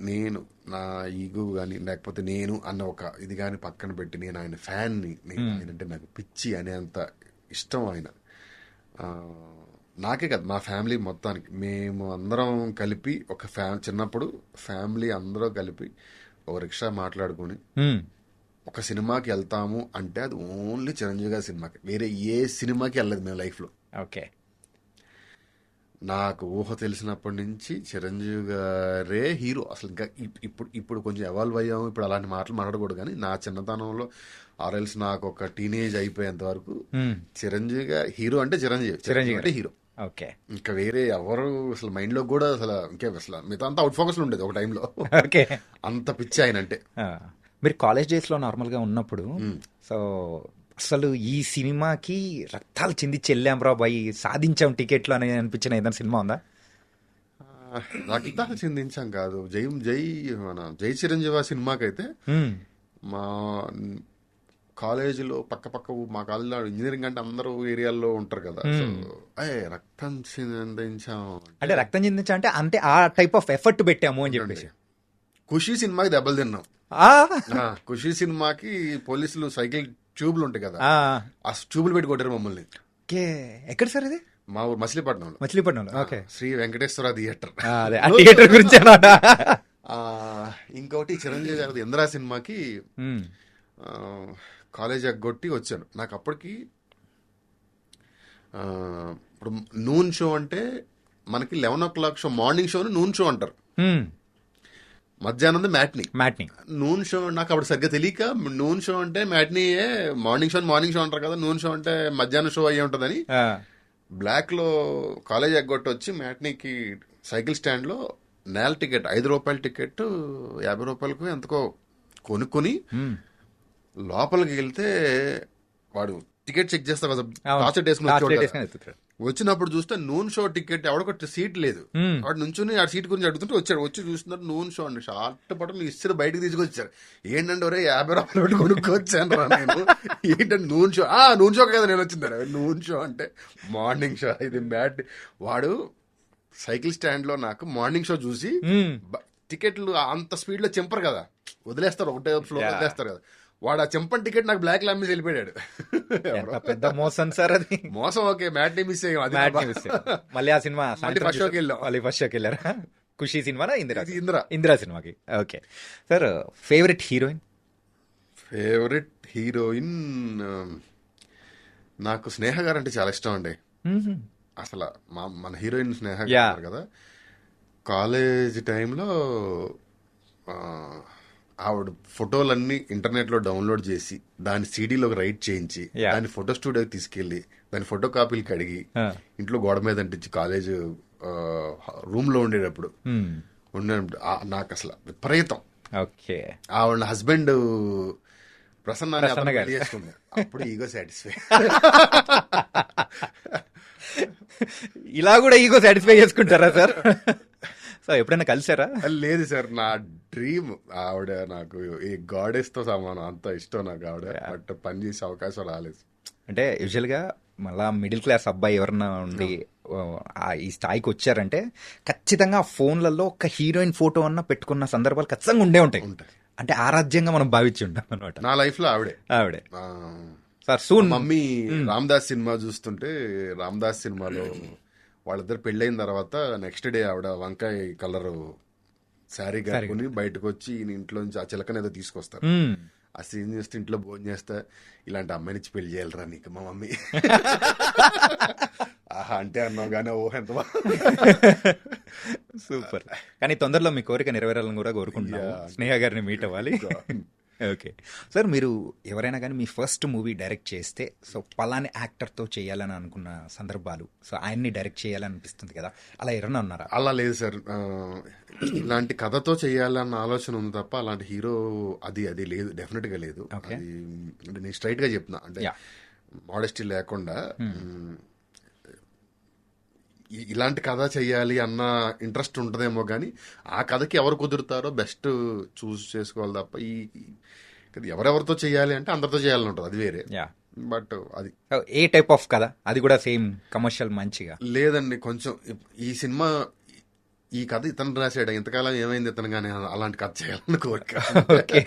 నేను నా ఈగో కానీ లేకపోతే నేను అన్న ఒక ఇది కానీ పక్కన పెట్టి, నేను ఆయన ఫ్యాన్ని, ఆయన అంటే నాకు పిచ్చి అనేంత ఇష్టం ఆయన. నాకే కదా, మా ఫ్యామిలీ మొత్తానికి మేము అందరం కలిపి ఒక చిన్నప్పుడు ఫ్యామిలీ అందరూ కలిపి ఒక రిక్షా మాట్లాడుకుని ఒక సినిమాకి వెళ్తాము అంటే అది ఓన్లీ చిరంజీవి గారి సినిమాకి, వేరే ఏ సినిమాకి వెళ్ళలేదు మేము లైఫ్లో. ఓకే, నాకు ఊహ తెలిసినప్పటి నుంచి చిరంజీవి గారే హీరో. అసలు ఇంకా ఇప్పుడు కొంచెం ఎవాల్వ్ అయ్యాము, ఇప్పుడు అలాంటి మాటలు మాట్లాడకూడదు, కానీ నా చిన్నతనంలో ఆర్ఎల్స్ నాకు ఒక టీనేజ్ అయిపోయేంత వరకు చిరంజీవి గారు హీరో అంటే చిరంజీవి అంటే హీరో. ఓకే, ఇంకా వేరే ఎవరు అసలు మైండ్ లో కూడా అసలు అసలు మిగతా అంతా అవుట్ ఫోకస్ లో ఉండేది ఒక టైంలో. ఓకే, అంత పిచ్చి ఆయన అంటే. మీరు కాలేజ్ డేస్ లో నార్మల్ గా ఉన్నప్పుడు సో అసలు ఈ సినిమాకి రక్తాలు చిందించి వెళ్ళాం రా బాయ్, సాధించాం టికెట్లు అని అనిపించిన ఏదైనా సినిమా ఉందా? రక్తాలు చిందించాం కాదు, జై చిరంజీవి సినిమాకైతే మా కాలేజీలో పక్క మా కాలేజీలో ఇంజనీరింగ్ అంటే అందరూ ఏరియాల్లో ఉంటారు కదా, రక్తం చిందించాం అంటే రక్తం చిందించా అంటే ఆ టైప్ ఆఫ్ ఎఫర్ట్ పెట్టాము అని చెప్పేసి. ఖుషీ సినిమాకి దెబ్బలు తిన్నాం. ఖుషీ సినిమాకి పోలీసులు సైకిల్ ట్యూబ్లు ఉంటాయి కదా, ఆ ట్యూబ్లు పెట్టి కొట్టారు మమ్మల్ని. ఎక్కడ సార్ ఇది? మా ఊరు మచిలీపట్నంలో. Okay, Shri Venkateswara theatre. Theatre గురించి ఇంకొకటి చిరంజీవి గారి ఇందిరా సినిమాకి కాలేజ్ ఎగ్గొట్టి వచ్చాను. నాకు అప్పటికి ఇప్పుడు నూన్ షో అంటే మనకి 11 o'clock షో, మార్నింగ్ షోని నూన్ షో అంటారు, మధ్యాహ్నం మ్యాట్నీ. నూన్ షో నాకు అప్పుడు సరిగ్గా తెలియక నూన్ షో అంటే మ్యాట్నీయే, మార్నింగ్ షో అంటారు కదా, నూన్ షో అంటే మధ్యాహ్నం షో అయ్యి ఉంటుందని బ్లాక్ లో కాలేజ్ ఎగ్గొట్టి వచ్చి మ్యాట్నీకి సైకిల్ స్టాండ్ లో నేల టికెట్, 5 రూపాయల టికెట్ 50 రూపాయలకు ఎంతకో కొనుక్కొని లోపలికి వెళ్తే వాడు టికెట్ చెక్ చేస్తా కదా, వచ్చినప్పుడు చూస్తే నూన్ షో టికెట్ ఎవడొక సీట్ లేదు, వాడు నుంచుని ఆ సీట్ గురించి అడుగుతుంటే వచ్చి చూస్తున్నారు నూన్ షో అండి. షార్ట్ పట్టలు ఇస్తారు, బయటకు తీసుకొచ్చారు. ఏంటంటే ఒరే 50 రూపాయలు పెట్టి కొనుక్కొచ్చాను రా నేను. ఏంటంటే నూన్ షో కదా నేను వచ్చిందా, నూన్ షో అంటే మార్నింగ్ షో. ఇది బ్యాడ్. వాడు సైకిల్ స్టాండ్ లో నాకు మార్నింగ్ షో చూసి టికెట్లు అంత స్పీడ్ లో చెంపరు కదా, వదిలేస్తారు, ఒకటే ఫ్లో వదిలేస్తారు కదా, వాడు ఆ చెంపన్ టికెట్ నాకు బ్లాక్ లో అమ్మేసి వెళ్ళిపోయాడు. పెద్ద మోసం సార్ అది. మోసం. ఓకే, మ్యాట్నీ మిస్ అయ్యాం. మళ్ళీ ఆ సినిమా ఫస్ట్ షోకి వెళ్ళారా? ఖుషీ సినిమానా? ఇందిరా సినిమాకి. Okay sir, favourite heroine? నాకు స్నేహ గారు అంటే చాలా ఇష్టం అండి. అసలు మన హీరోయిన్ స్నేహ Yeah. గారు కదా, కాలేజ్ టైంలో ఆవిడ ఫోటోలన్నీ ఇంటర్నెట్ లో డౌన్లోడ్ చేసి దాని సీడీలోకి రైట్ చేయించి Yeah. దాన్ని ఫోటో స్టూడియోకి తీసుకెళ్లి దాని ఫోటో కాపీలు కడిగి ఇంట్లో గోడ మీద అంటించి కాలేజ్ రూమ్ లో ఉండేటప్పుడు నాకు అసలు విపరీతం. ఓకే. ఆవిడ హస్బెండ్ ప్రసన్న ప్రసన్న గారు. చేసుకుంది. అప్పుడు ఈగో సాటిస్ఫై. ఇలా కూడా ఈగో సాటిస్ఫై చేసుకుంటారా సార్? సో ఎప్పుడైనా కలిసారా? లేదు సార్, నా డ్రీమ్ ఆవిడ. నాకు ఈ గాడెస్ తో సమానం, అంత ఇష్టం నాకు ఆవిడ. బట్ పని చేసే అవకాశం రాలేదు. అంటే యూజువల్గా మళ్ళా మిడిల్ క్లాస్ అబ్బాయి ఎవరన్నా ఉండి ఈ స్థాయికి వచ్చారంటే ఖచ్చితంగా ఫోన్లలో ఒక హీరోయిన్ ఫోటో అన్న పెట్టుకున్న సందర్భాలు ఖచ్చితంగా ఉండే ఉంటాయి. అంటే ఆరాధ్యంగా మనం భావించి ఉంటాం అనమాట. నా లైఫ్ లో ఆవిడే. Sir soon mummy Ramdas cinema చూస్తుంటే, రామ్దాస్ సినిమాలో వాళ్ళిద్దరు పెళ్ళైన తర్వాత నెక్స్ట్ డే ఆవిడ వంకాయ కలర్ శారీ కట్టుకుని బయటకు వచ్చి ఈయన ఇంట్లో నుంచి ఆ చిలకని ఏదో తీసుకొస్తారు. ఆ సీన్ చేస్తే ఇంట్లో భోజనం చేస్తా, ఇలాంటి అమ్మాయినిచ్చి పెళ్లి చేయాలరా నీకు మా మమ్మీ. ఆహా అంటే అన్నావు కానీ ఓహ్ ఎంత సూపర్. కానీ తొందరలో మీ కోరిక నెరవేరాలని కూడా కోరుకుంటున్నాను. స్నేహ గారిని మీట్ అవ్వాలి. ఓకే సార్, మీరు ఎవరైనా కానీ మీ ఫస్ట్ మూవీ డైరెక్ట్ చేస్తే సో పలాని యాక్టర్తో చేయాలని అనుకున్న సందర్భాలు, సో ఆయన్ని డైరెక్ట్ చేయాలని అనిపిస్తుంది కదా, అలా ఎవరైనా ఉన్నారా? అలా లేదు సార్. ఇలాంటి కథతో చేయాలన్న ఆలోచన ఉంది తప్ప అలాంటి హీరో అది లేదు, డెఫినెట్ గా లేదు. అది నేను స్ట్రైట్ గా చెప్తున్నా, అంటే మోడెస్టీ లేకుండా. ఇలాంటి కథ చెయ్యాలి అన్న ఇంట్రెస్ట్ ఉంటదేమో కానీ ఆ కథకి ఎవరు కుదురుతారో బెస్ట్ చూస్ చేసుకోవాలి తప్ప ఎవరెవరితో చేయాలి అంటే అందరితో చేయాలని ఉంటుంది, అది వేరే. బట్ అది ఏ టైప్ ఆఫ్ కథ? అది కూడా సేమ్ కమర్షియల్ మంచిగా లేదండి. కొంచెం ఈ సినిమా ఈ కథ ఇతను రాశాడు, ఇంతకాలం ఏమైంది ఇతను కానీ అలాంటి కథ చేయాలని కోరిక. ఓకే,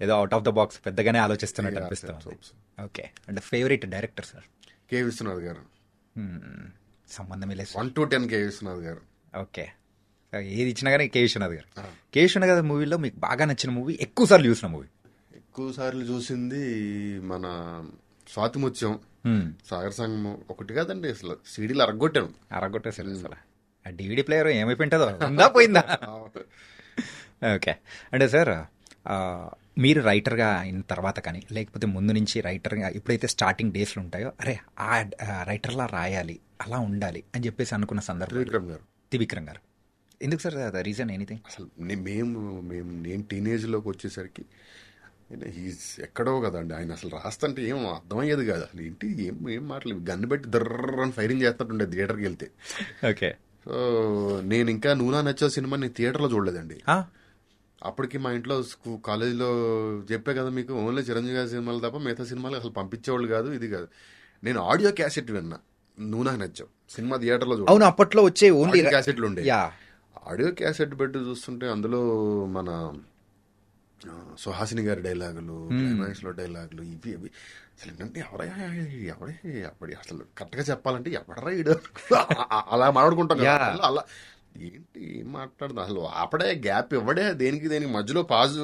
ఏదో అవుట్ ఆఫ్ ద బాక్స్ పెద్దగానే ఆలోచిస్తున్నట్టు అనిపిస్తుంది. ఓకే, అంటే favourite director sir? K Viswanath garu. సంబంధమే లేదు. 1 to 10 కె విశ్వనాథ్ గారు. ఓకే, ఏది ఇచ్చినా కానీ కె విశ్వనాథ్ గారు. కె విశ్వనాథ్ గారి మూవీలో మీకు బాగా నచ్చిన మూవీ, ఎక్కువ సార్లు చూసిన మూవీ? ఎక్కువ సార్లు చూసింది మన స్వాతిముత్యం, సాగర్ సంగమం. ఒకటి కాదండి, అసలు సీడీలు అరగొట్టేసారు అసలు. ఆ డివిడి ప్లేయర్ ఏమైపోయింటుందో, ఉందా పోయిందా? ఓకే, అంటే సార్ మీరు రైటర్గా అయిన తర్వాత కానీ లేకపోతే ముందు నుంచి రైటర్గా ఎప్పుడైతే స్టార్టింగ్ డేస్లు ఉంటాయో, అరే ఆ రైటర్లా రాయాలి, అలా ఉండాలి అని చెప్పేసి అనుకున్న సందర్భం? త్రివిక్రమ్ గారు. ఎందుకు సార్, రీజన్ ఎనీథింగ్? అసలు నేను టీనేజ్లోకి వచ్చేసరికి ఎక్కడో కదండి ఆయన. అసలు రాస్తంటే ఏం అర్థమయ్యేది కాదు. అసలు ఏంటి ఏం మాటలు, గన్ను పెట్టి దర్రని ఫైరింగ్ చేస్తుండే థియేటర్కి వెళ్తే. ఓకే, సో నేను ఇంకా నూనా నచ్చే సినిమా నేను థియేటర్లో చూడలేదండి. అప్పటికి మా ఇంట్లో కాలేజీలో చెప్పే కదా మీకు, ఓన్లీ చిరంజీవి గారి సినిమాలు తప్ప మిగతా సినిమాలు అసలు పంపించేవాళ్ళు కాదు. ఇది కాదు, నేను ఆడియో క్యాసెట్ విన్నా. నూనా నచ్చావు సినిమా థియేటర్లో చూడ. అవును, అప్పట్లో వచ్చే ఓన్లీ క్యాసెట్లు ఉండే. ఆడియో క్యాసెట్ పెట్టి చూస్తుంటే అందులో మన సుహాసిని గారి డైలాగులు, క్లైమాక్స్ లో డైలాగులు, ఇవి అసలు ఏంటంటే ఎవడే అసలు కరెక్ట్ గా చెప్పాలంటే ఎవడరా ఇడు అలా మాట్లాడుకుంటాం కదా. అలా ఏంటి ఏం మాట్లాడుతుంది అసలు, అప్పుడే గ్యాప్ ఇవ్వడే దేనికి మధ్యలో పాజ్,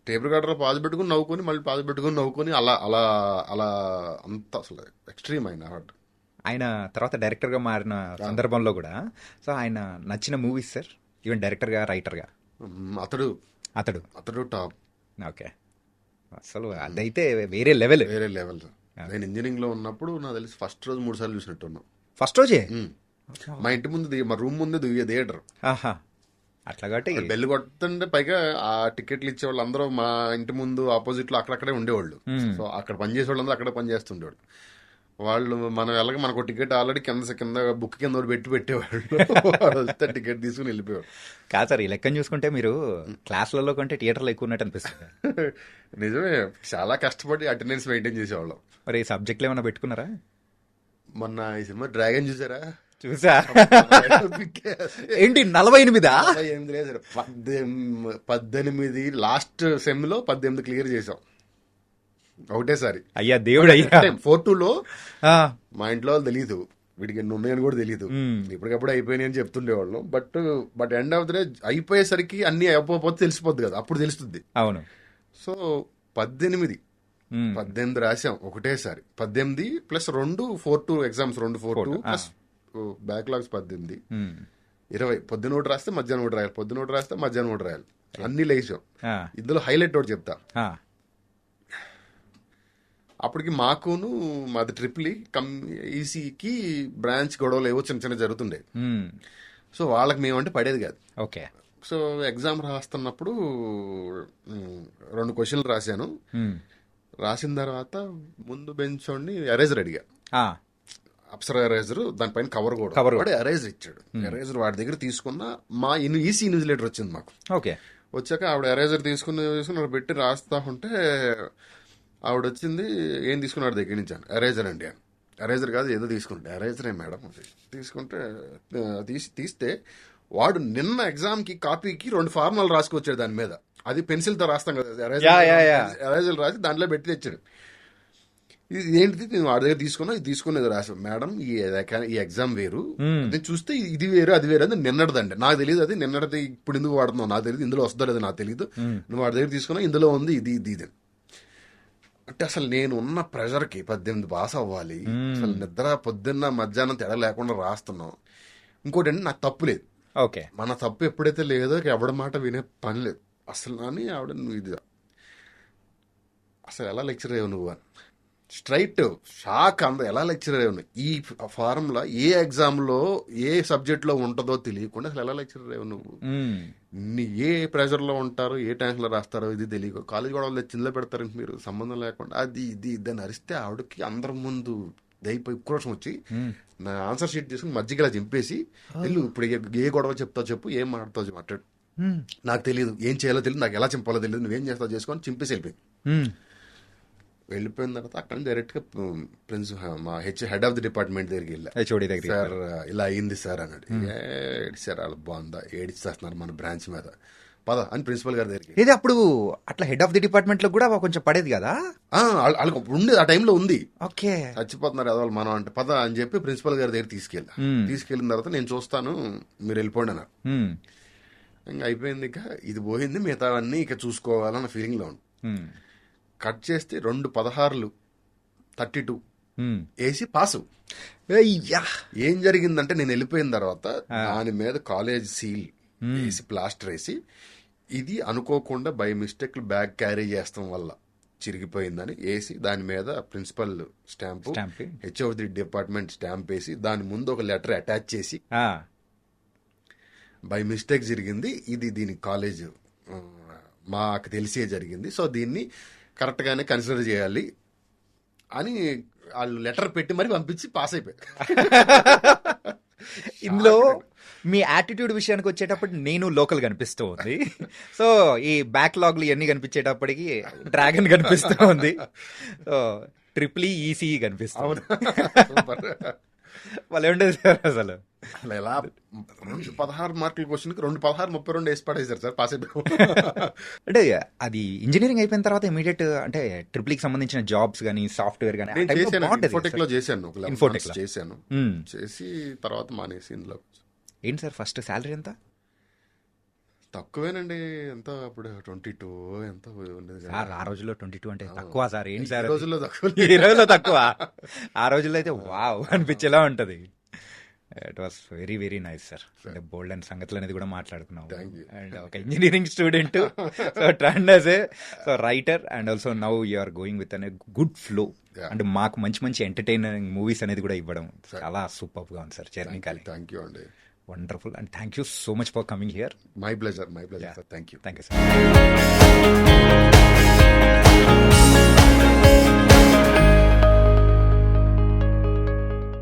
టేప్ రికార్డర్లో పాజ్ పెట్టుకుని నవ్వుకొని మళ్ళీ పాజ్ పెట్టుకుని నవ్వుకొని అలా అలా అలా అంత అసలు ఎక్స్ట్రీమ్ అయిన ఆయన. తర్వాత డైరెక్టర్గా మారిన సందర్భంలో కూడా సో ఆయన నచ్చిన మూవీస్ సార్, ఈవెన్ డైరెక్టర్గా రైటర్గా? అతడు టాప్. ఓకే, అసలు అదైతే వేరే లెవెల్. నేను ఇంజనీరింగ్ లో ఉన్నప్పుడు నాకు తెలిసి ఫస్ట్ రోజు 3 సార్లు చూసినట్టు ఉన్నాం. ఫస్ట్ రోజే మా ఇంటి ముందు, మా రూమ్ ముందే థియేటర్. అట్లా కాబట్టి బెల్ కొడుతుంటే పైగా ఆ టికెట్లు ఇచ్చేవాళ్ళు అందరూ మా ఇంటి ముందు ఆపోజిట్ లో అక్కడక్కడే ఉండేవాళ్ళు. సో అక్కడ పనిచేసే వాళ్ళందరూ అక్కడే పనిచేస్తుండేవాళ్ళు. వాళ్ళు మనం వెళ్ళక మనకు టికెట్ ఆల్రెడీ కింద బుక్ కింద పెట్టేవాళ్ళు. వస్తే టికెట్ తీసుకుని వెళ్ళిపోయాడు. కాదు సార్, ఈ లెక్కను చూసుకుంటే మీరు క్లాసులలో కంటే థియేటర్లో ఎక్కువ ఉన్నట్టు అనిపిస్తుంది. నిజమే, చాలా కష్టపడి అటెండెన్స్ మెయింటైన్ చేసేవాళ్ళం. మరి సబ్జెక్టులు ఏమైనా పెట్టుకున్నారా? మొన్న ఈ సినిమా డ్రాగన్ చూసారా? చూసా. ఏంటి 48? 48 లేదు, 18 లాస్ట్ సెమ్ లో 18 క్లియర్ చేసాం ఒకటేసారి. అయ్యా దేవుడు అయ్యా. 4-2 లో మా ఇంట్లో వాళ్ళు తెలీదు, వీడికి ఎన్ని ఉన్నాయని కూడా తెలీదు. ఇప్పటికప్పుడు అయిపోయినాయి అని చెప్తుండేవాళ్ళం. But end of the day అయిపోయేసరికి అన్ని అయిపోతే తెలిసిపోద్ది కదా, అప్పుడు తెలుస్తుంది. అవును. సో 18 18 రాసాం ఒకటేసారి. 18 ప్లస్ 2 4-2 ఎగ్జామ్స్, 2 4-2 ప్లస్ బ్యాక్లాగ్స్ 18, 20. పొద్దున ఒకటి రాస్తే మధ్యాహ్నం ఒకటి రాయాలి, పొద్దున ఒకటి రాస్తే మధ్యాహ్నం ఒకటి రాయాలి, అన్ని లేచాం. ఇందులో హైలైట్ ఒకటి చెప్తా. అప్పటికి మాకును మాది ట్రిపుల్ ఈసీకి బ్రాంచ్ గొడవలు ఏవో చిన్న చిన్న జరుగుతుండే. సో వాళ్ళకి మేమంటే పడేది కాదు. ఓకే. సో ఎగ్జామ్ రాస్తున్నప్పుడు 2 క్వశ్చన్లు రాశాను. రాసిన తర్వాత ముందు బెంచ్ వాడిని ఎరేజర్ అడిగా, అప్సరా ఎరేజర్, దానిపైన కవర్ కూడా. వాడు ఎరేజర్ ఇచ్చాడు. ఎరేజర్ వాడి దగ్గర తీసుకున్న మా ఈసీ ఇన్విజిలేటర్ వచ్చింది మాకు. ఓకే. వచ్చాక ఆవిడ ఎరేజర్ తీసుకుని పెట్టి రాస్తా ఉంటే ఆవిడ వచ్చింది, ఏం తీసుకున్నాడు దగ్గర నుంచి అని. ఎరేజర్ అండి అని. ఎరేజర్ కాదు ఏదో తీసుకుంటే. ఎరేజరే మేడం తీసుకుంటే తీస్తే వాడు నిన్న ఎగ్జామ్కి కాపీకి 2 ఫార్ములాలు రాసుకొచ్చాడు దాని మీద. అది పెన్సిల్తో రాస్తాం కదా, ఎరేజర్ రాసి దాంట్లో పెట్టి తెచ్చాడు. ఇది ఏంటిది, నేను వాడి దగ్గర తీసుకున్నా, ఇది తీసుకునేది రాసాం. మేడం ఈ ఎగ్జామ్ వేరు, నేను చూస్తే ఇది వేరు అది వేరు, అది నిన్నటిదండి, నాకు తెలియదు, అది నిన్నటిది ఇప్పుడు ఎందుకు వాడుతున్నావు నాకు తెలియదు, ఇందులో వస్తుందో లేదు నాకు తెలియదు, నువ్వు వాడి దగ్గర తీసుకున్నా ఇందులో ఉంది ఇది ఇది ఇది అంటే. అసలు నేను ఉన్న ప్రెషర్కి 18 పాస్ అవ్వాలి, అసలు నిద్ర పొద్దున్న మధ్యాహ్నం తేడా లేకుండా రాస్తున్నాం. ఇంకోటి అంటే నాకు తప్పు లేదు. ఓకే. మన తప్పు ఎప్పుడైతే లేదో ఎవడి మాట వినే పని లేదు అసలు. అని ఆవిడ నువ్వు ఇది అసలు ఎలా లెక్చర్ అయ్యావు నువ్వు అని స్ట్రైట్ షాక్. ఎలా లెక్చర్ అయ్యావు, ఈ ఫార్ములా ఏ ఎగ్జామ్లో ఏ సబ్జెక్ట్లో ఉంటుందో తెలియకుండా అసలు ఎలా లెక్చర్ అయ్యావు నువ్వు, ఏ ప్రెషర్లో ఉంటారో ఏ ట్యాంక్లో రాస్తారో ఇది తెలియదు, కాలేజ్ కూడా వాళ్ళు చిందులో పెడతారు మీరు సంబంధం లేకుండా, అది ఇది ఇదని అరిస్తే ఆవిడకి అందరి ముందు దైపోయి ఉక్రోషం వచ్చి నా ఆన్సర్ షీట్ తీసుకుని మధ్యకి ఇలా చింపేసి, వెళ్ళు ఇప్పుడు ఏ గొడవ చెప్తావు చెప్పు, ఏం మాట్లాడుతావు మాట్లాడు, నాకు తెలియదు, ఏం చేయాలో తెలియదు, నాకు ఎలా చింపాలో తెలియదు, నువ్వేం చేస్తావు చేసుకొని చింపేసి వెళ్ళిపోయింది. వెళ్ళిపోయిన తర్వాత అక్కడ డైరెక్ట్ గా మా హెడ్ ఆఫ్ ది డిపార్ట్మెంట్ దగ్గరికి వెళ్ళా. సార్ ఇలా అయింది సార్ అన్నాడు. ఏడిచారు వాళ్ళు, బాగుందా ఏడిచేస్తున్నారు మన బ్రాంచ్ మీద, పద అని ప్రిన్సిపల్ గారి దగ్గరికి. ఇది అప్పుడు అట్లా హెడ్ ఆఫ్ ది డిపార్ట్మెంట్ లో కూడా కొంచెం పడేది కదా, వాళ్ళకి ఉండేది ఆ టైంలో ఉంది. ఓకే. చచ్చిపోతున్నారు అదవాళ్ళు మనం అంటే, పద అని చెప్పి ప్రిన్సిపల్ గారి దగ్గర తీసుకెళ్ళిన తర్వాత నేను చూస్తాను మీరు వెళ్ళిపోండి అన్నారు. ఇంకా అయిపోయింది, ఇక ఇది పోయింది, మిగతా అన్నీ ఇక చూసుకోవాలన్న ఫీలింగ్ లో ఉంది. కట్ చేస్తే 2 16 32 వేసి పాసు. ఏం జరిగిందంటే నేను వెళ్ళిపోయిన తర్వాత దాని మీద కాలేజ్ సీల్ వేసి ప్లాస్టర్ వేసి, ఇది అనుకోకుండా బై మిస్టేక్ బ్యాగ్ క్యారీ చేస్తాం వల్ల చిరిగిపోయిందని వేసి, దాని మీద principal stamp, H of the department stamp వేసి, దాని ముందు ఒక లెటర్ అటాచ్ చేసి, బై మిస్టేక్ జరిగింది ఇది, దీని కాలేజ్ మాకు తెలిసే జరిగింది, సో దీన్ని కరెక్ట్ గానే కన్సిడర్ చేయాలి అని వాళ్ళు లెటర్ పెట్టి మరి పంపించి పాస్ అయిపోయారు. ఇందులో మీ యాటిట్యూడ్ విషయానికి వచ్చేటప్పుడు నేను లోకల్ కనిపిస్తూ ఉంది. సో ఈ బ్యాక్లాగ్లు ఇవన్నీ కనిపించేటప్పటికి డ్రాగన్ కనిపిస్తూ ఉంది. సో ట్రిపుల్ ఈసీ కనిపిస్తుంది. వాళ్ళు ఉండేది సార్ అసలు అలా ఎలా 16 మార్కుల క్వశ్చన్కి 2 16 32 వేసి పడేసారు సార్, పాస్ అయిపోయాం. అంటే అది ఇంజనీరింగ్ అయిపోయిన తర్వాత ఇమీడియట్ అంటే ట్రిపుల్ కి సంబంధించిన జాబ్స్ కానీ సాఫ్ట్వేర్ కానీ ఇన్ఫోటెక్ లో చేశాను, చేశాను, చేసి తర్వాత మానేసి ఇందులో. ఏంటి సార్ ఫస్ట్ శాలరీ ఎంత? తక్కువేనండి, ఎంత అప్పుడు 22 ఎంత ఉండేది సార్ ఆ రోజుల్లో 22 అంటే తక్కువ సార్. ఏంటి సార్ ఈ రోజుల్లో తక్కువ, ఈ రోజుల్లో తక్కువ, ఆ రోజుల్లో అయితే వావ్ అనిపించేలా ఉంటది. It was very very nice sir. అంటే బోల్డ్ అండ్ సంగతులు అనేది కూడా మాట్లాడుకున్నాం. అండ్ ఒక engineering student, so trend as a writer and also now you are going with an good flow. అండ్ మాకు మంచి మంచి ఎంటర్టైనింగ్ మూవీస్ అనేది కూడా ఇవ్వడం చాలా సూపర్ గా ఉంది సార్ జర్నీ కాలి. థ్యాంక్ యూ అండి. Wonderful and thank you so much for coming here. My pleasure sir. Thank you sir.